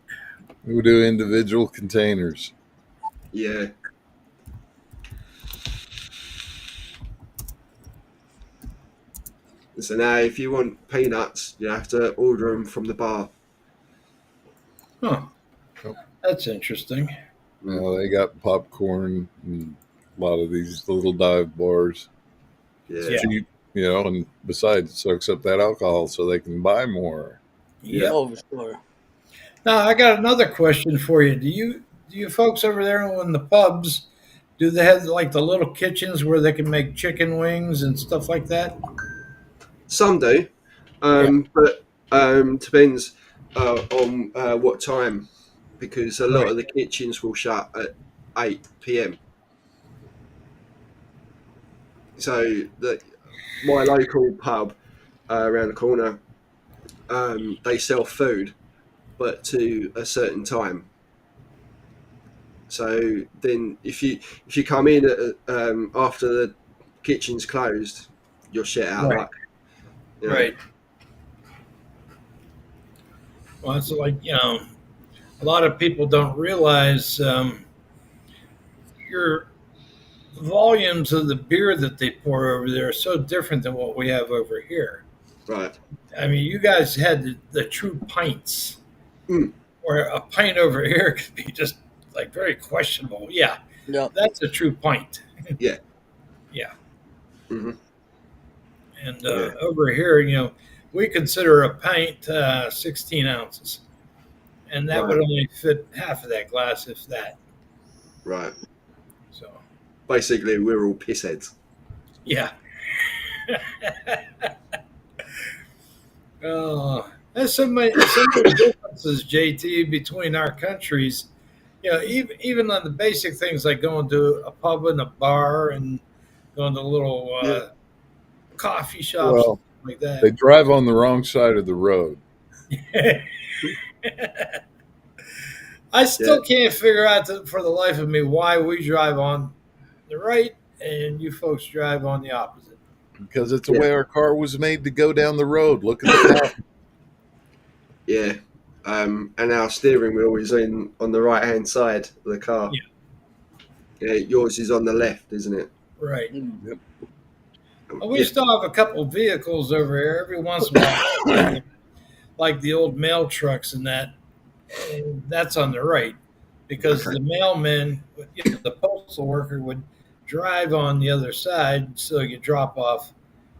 We'll do individual containers.
Yeah. So now, if you want peanuts, you have to order them from the bar.
Huh. That's interesting.
They got popcorn and a lot of these little dive bars.
Yeah.
Cheap, and besides, it soaks up that alcohol so they can buy more.
Yeah.
Oh, for sure.
Now I got another question for you. Do you folks over there in the pubs, do they have like the little kitchens where they can make chicken wings and stuff like that?
Some do, but depends on what time, because a lot of the kitchens will shut at 8 p.m. So my local pub around the corner, they sell food, but to a certain time. So then, if you come in after the kitchen's closed, you're shit out of luck.
Right. Well, it's like, a lot of people don't realize your volumes of the beer that they pour over there are so different than what we have over here.
Right.
I mean, you guys had the true pints, where a pint over here could be just like very questionable. Yeah, that's a true pint.
Yeah.
Yeah.
Mm-hmm.
And over here, we consider a pint 16 ounces, and that would only fit half of that glass, if that.
Right.
So
basically, we're all pissheads.
Yeah. There's so many differences, JT, between our countries. Even on the basic things like going to a pub and a bar and going to little coffee shops, like that.
They drive on the wrong side of the road.
I still can't figure out for the life of me why we drive on the right and you folks drive on the opposite.
Because it's the way our car was made to go down the road. Look at the map.
Yeah. And our steering wheel is on the right-hand side of the car. Yeah. Yours is on the left, isn't it?
Right.
Yep.
We still have a couple of vehicles over here every once in a while, like the old mail trucks and that. And that's on the right, because the mailman, the postal worker, would drive on the other side so you drop off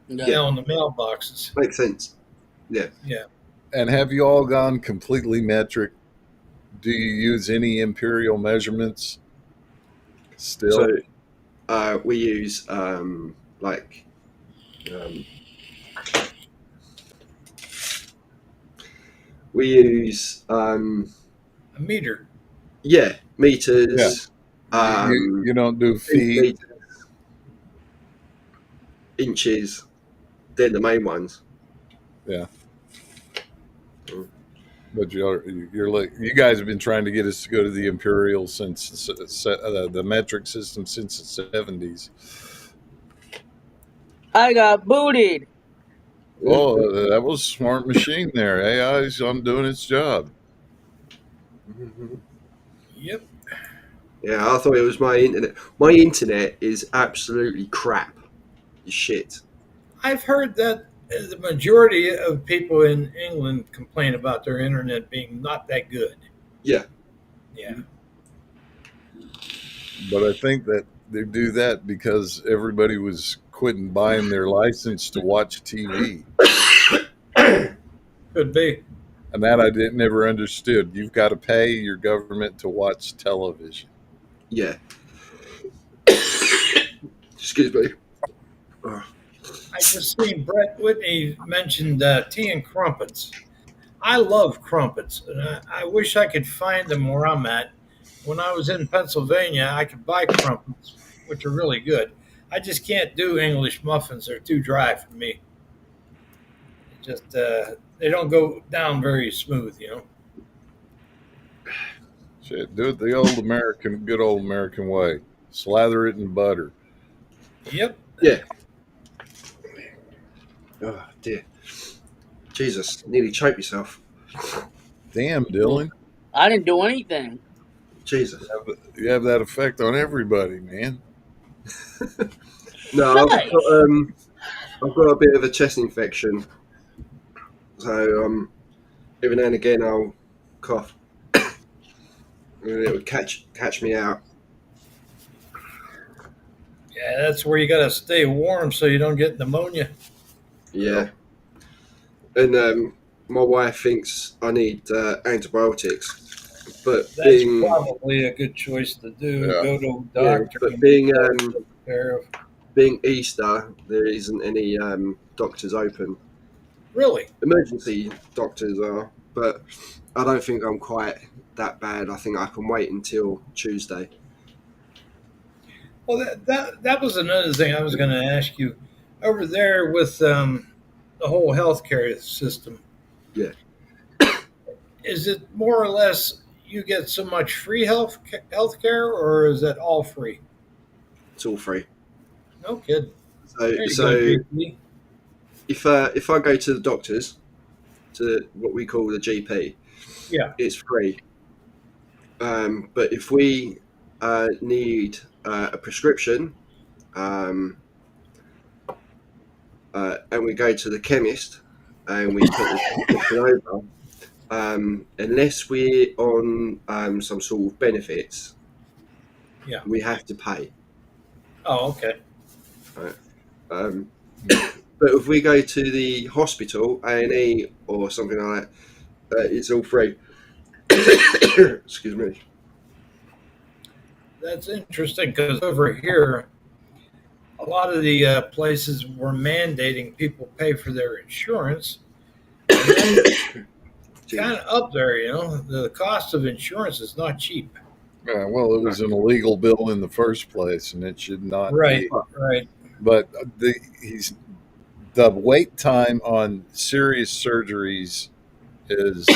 mail in the mailboxes.
Makes sense. Yeah.
Yeah.
And have you all gone completely metric? Do you use any imperial measurements still?
So, we use we use
a meter.
Yeah, meters.
Yeah. You don't do feet,
meters, inches. They're the main ones.
Yeah. But you're like, you guys have been trying to get us to go to the imperial since the metric system since the 70s.
I got booted.
Oh, that was a smart machine there. AI's on doing its job.
Yep.
Yeah, I thought it was my internet. My internet is absolutely crap. Shit.
I've heard that the majority of people in England complain about their internet being not that good.
Yeah.
Yeah.
But I think that they do that because everybody was quitting buying their license to watch TV.
Could be.
And that I didn't never understood. You've got to pay your government to watch television.
Yeah. Excuse me. Oh,
I just seen Brett Whitney mentioned tea and crumpets. I love crumpets, and I wish I could find them where I'm at. When I was in Pennsylvania, I could buy crumpets, which are really good. I just can't do English muffins; they're too dry for me. Just they don't go down very smooth, you know.
Shit, do it the old American, good old American way. Slather it in butter.
Yep.
yeah. Oh, dear. Jesus, nearly choked yourself.
Damn, Dylan.
I didn't do anything.
Jesus.
You have that effect on everybody, man.
No,
Nice.
I've got a bit of a chest infection. So every now and again I'll cough. And it would catch me out.
Yeah, that's where you got to stay warm so you don't get pneumonia.
Yeah. And my wife thinks I need antibiotics. But
That's
being
probably a good choice to do.
Yeah.
Go to a
yeah,
doctor.
but
and
being
get taken care of.
being Easter, there isn't any doctors open.
Really?
Emergency doctors are, but I don't think I'm quite that bad. I think I can wait until Tuesday.
Well, that was another thing I was going to ask you. Over there with the whole healthcare system.
Yeah.
Is it more or less you get so much free healthcare, or is it all free?
It's all free.
No kidding. There you
So
go, JP.
if I go to the doctors, to what we call the GP,
Yeah.
it's free. But if we need a prescription, and we go to the chemist and we put the prescription over, unless we're on some sort of benefits,
Yeah.
we have to pay.
Oh, okay.
But if we go to the hospital, A&E or something like that, it's all free. Excuse me.
That's interesting because over here, a lot of the places were mandating people pay for their insurance. Kind of up there, you know. The cost of insurance is not cheap.
Yeah, well, it was an illegal bill in the first place, and it should not
Right,
be.
right.
But the wait time on serious surgeries is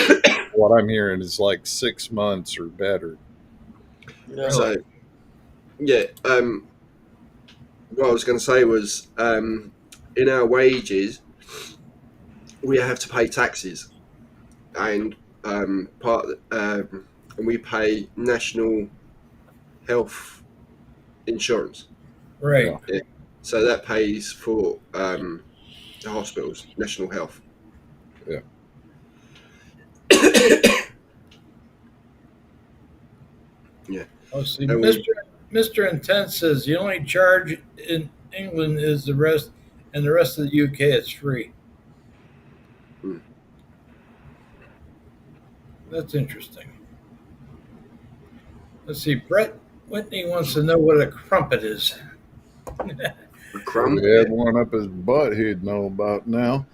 what I'm hearing is like 6 months or better.
So, yeah. What I was going to say was, in our wages, we have to pay taxes, and and we pay national health insurance.
Right.
Yeah.
So that pays for the hospitals, national health.
Yeah.
Yeah.
Oh, see,
And we-
Mr. Intense says the only charge in England is the rest, and the rest of the UK it's free.
Hmm.
That's interesting. Let's see. Brett Whitney wants to know what a crumpet is.
A crumb.
If he had one up his butt, he'd know about now.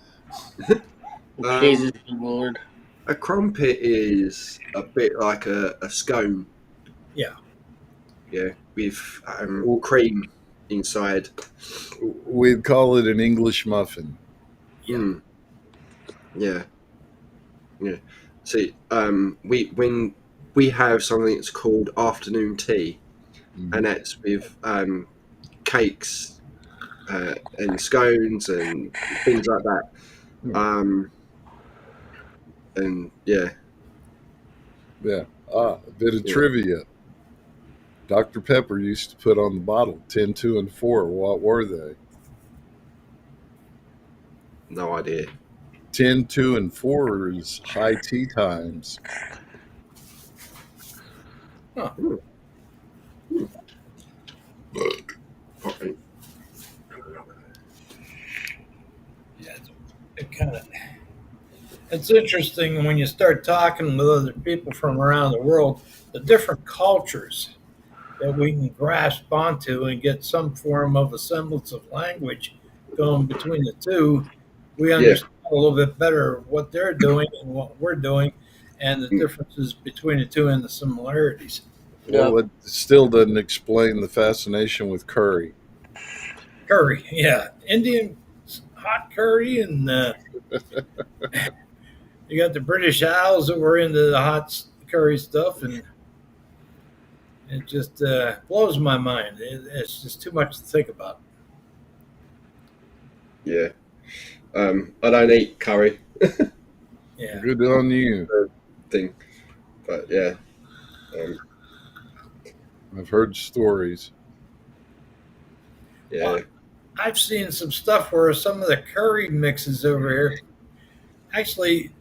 Jesus Lord.
A crumpet is a bit like a scone.
Yeah.
Yeah, with cream inside.
We'd call it an English muffin.
Mm. Yeah. Yeah. See, when we have something that's called afternoon tea, and that's with cakes and scones and things like that. And yeah.
Yeah. A bit of
Yeah.
trivia. Dr. Pepper used to put on the bottle 10, 2, and 4. What were they?
No idea.
10, 2, and 4 is high tea times.
Huh.
Okay.
Yeah, it kind of. It's interesting when you start talking with other people from around the world, the different cultures that we can grasp onto and get some form of a semblance of language going between the two. We
Yeah.
understand a little bit better what they're doing and what we're doing, and the
Mm.
differences between the two and the similarities.
Well, it still doesn't explain the fascination with curry.
Curry, yeah, Indian hot curry, and you got the British Isles that were into the hot curry stuff, and it just blows my mind. It's just too much to think about.
Yeah. I don't eat curry
Yeah,
Good on you.
thing, but yeah.
I've heard stories.
Yeah.
Well, I've seen some stuff where some of the curry mixes over here actually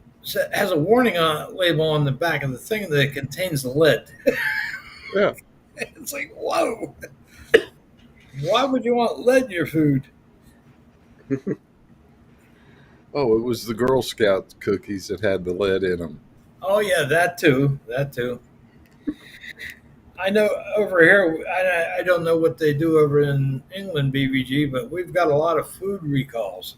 has a warning label on the back of the thing that it contains lead.
Yeah.
It's like, whoa! Why would you want lead in your food?
Oh, it was the Girl Scout cookies that had the lead in them.
Oh yeah, that too. That too. I know over here. I don't know what they do over in England, BBG, but we've got a lot of food recalls.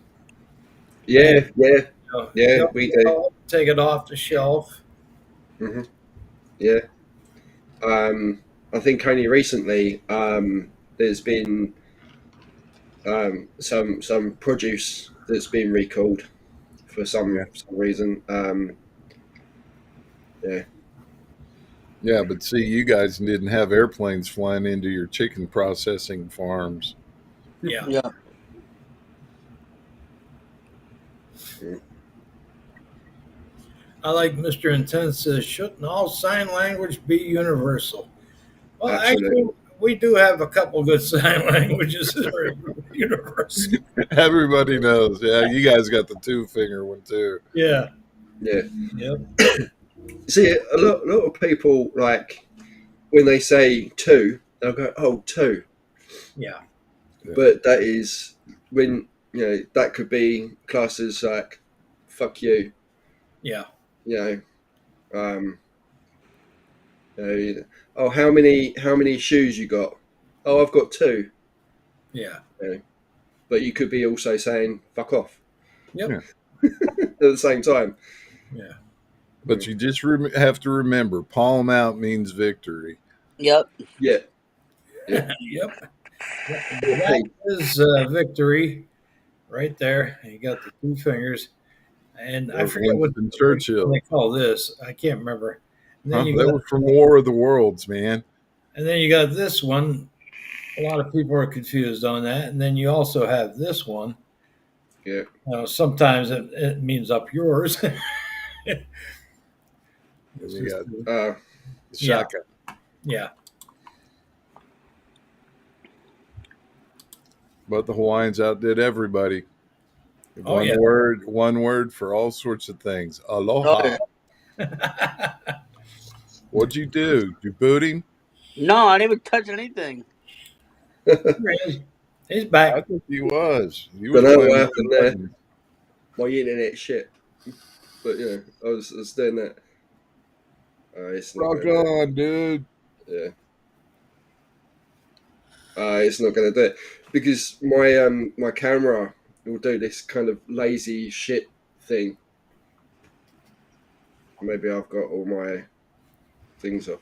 Yeah. Yeah.
You know,
Yeah,
they'll
we do.
recall it, take it off the shelf.
Hmm. Yeah. I think only recently there's been some produce that's been recalled for some reason. Yeah.
Yeah, but see, you guys didn't have airplanes flying into your chicken processing farms.
Yeah.
Yeah.
I like Mr. Intense says, shouldn't all sign language be universal? Well,
Absolutely.
actually, we do have a couple good sign languages that are universal.
Everybody knows. Yeah, you guys got the 2-finger one too.
Yeah.
Yeah.
Yep.
See, a lot of people, like, when they say two, they'll go, "Oh, two."
Yeah.
But that is when, that could be classed as like, "Fuck you."
Yeah.
You know, oh, how many shoes you got? Oh, I've got two.
Yeah.
But you could be also saying "fuck off"
Yep.
Yeah.
at the same time.
Yeah.
But you just have to remember, palm out means victory.
Yep.
Yeah.
Yep.
Hey,
That is victory right there. You got the 2 fingers. And I forget what
Winston Churchill.
they call this. I can't remember. And then,
Huh?
you
They
got,
were from War of the Worlds, man.
and then you got this one. A lot of people are confused on that. And then you also have this one.
yeah.
Sometimes it means up yours.
And you got
Uh,
Shaka.
Yeah.
But the Hawaiians outdid everybody.
Oh,
One
yeah.
word for all sorts of things. Aloha.
Oh, yeah.
What'd you do? You boot him?
No, I didn't even touch anything.
He's
I
back.
think he was. He
Don't
was
know
playing
what
with
happened
the
there.
buttons.
My internet shit. But I was doing that. It's not
Rock
gonna,
on, dude.
yeah. It's not going to do it because my camera will do this kind of lazy shit thing. Maybe I've got all my things off.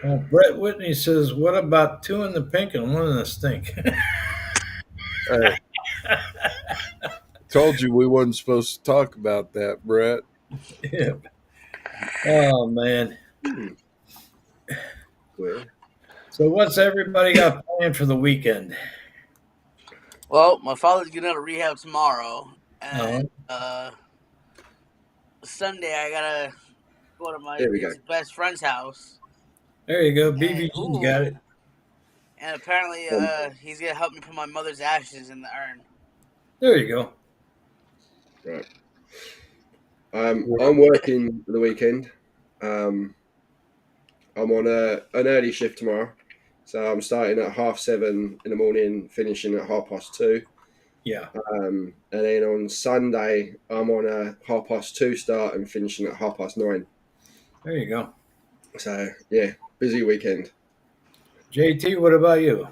Well, Brett Whitney says, "What about 2 in the pink and 1 in the stink?"
Hey. Told you we wasn't supposed to talk about that, Brett.
Yeah. Oh man.
Well,
So what's everybody got planned for the weekend?
Well, my father's getting out of rehab tomorrow, and Sunday I gotta go to my
There we go.
his best friend's house,
There you go.
and,
BBG's got it.
and apparently he's gonna help me put my mother's ashes in the urn.
There you go.
right. I'm working the weekend. I'm on an early shift tomorrow, so I'm starting at 7:30 in the morning, finishing at 2:30.
Yeah.
And then on Sunday, I'm on a 2:30 start and finishing at 9:30.
There you go.
So, yeah, busy weekend.
JT, what about you?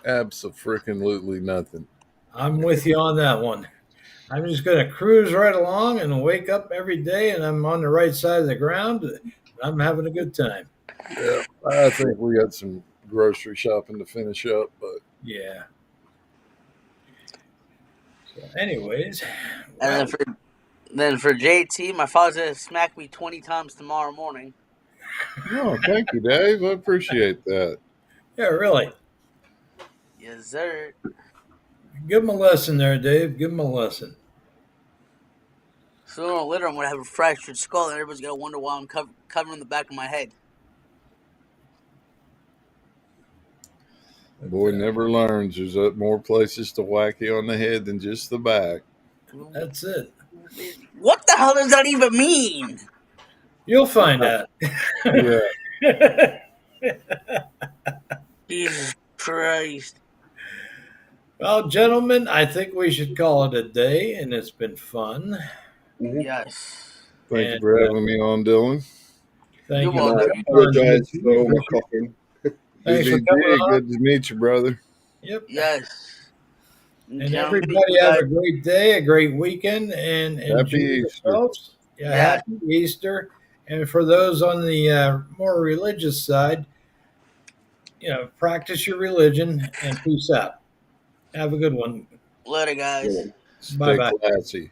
Absolutely nothing.
I'm with you on that one. I'm just going to cruise right along and wake up every day, and I'm on the right side of the ground. I'm having a good time.
Yeah, I think we got some grocery shopping to finish up, but
Yeah. So anyways,
And then for JT, my father's gonna smack me 20 times tomorrow morning.
no, thank you, Dave. I appreciate that.
yeah, really.
Yes, sir.
Give him a lesson there, Dave. Give him a lesson.
Sooner or later, I'm gonna have a fractured skull, and everybody's gonna wonder why I'm covering the back of my head.
Boy never learns. There's more places to whack you on the head than just the back.
That's it.
What the hell does that even mean?
You'll find out.
Yeah.
Jesus Christ.
Well, gentlemen, I think we should call it a day, and it's been fun.
Yes.
Thank you
And,
for having me on, Dylan.
Thank
You're
you.
welcome.
I apologize for all my coughing.
Thanks for
BBG,
coming on.
good to meet you, brother.
Yep.
Yes.
And
Gentlemen,
everybody
you
have
guys-
a great day, a great weekend, and enjoy
Happy Easter.
yourselves. Yeah,
Yeah.
happy Easter. And for those on the more religious side, practice your religion and peace out. Have a good one.
Later, guys.
Stay
Bye-bye.
classy.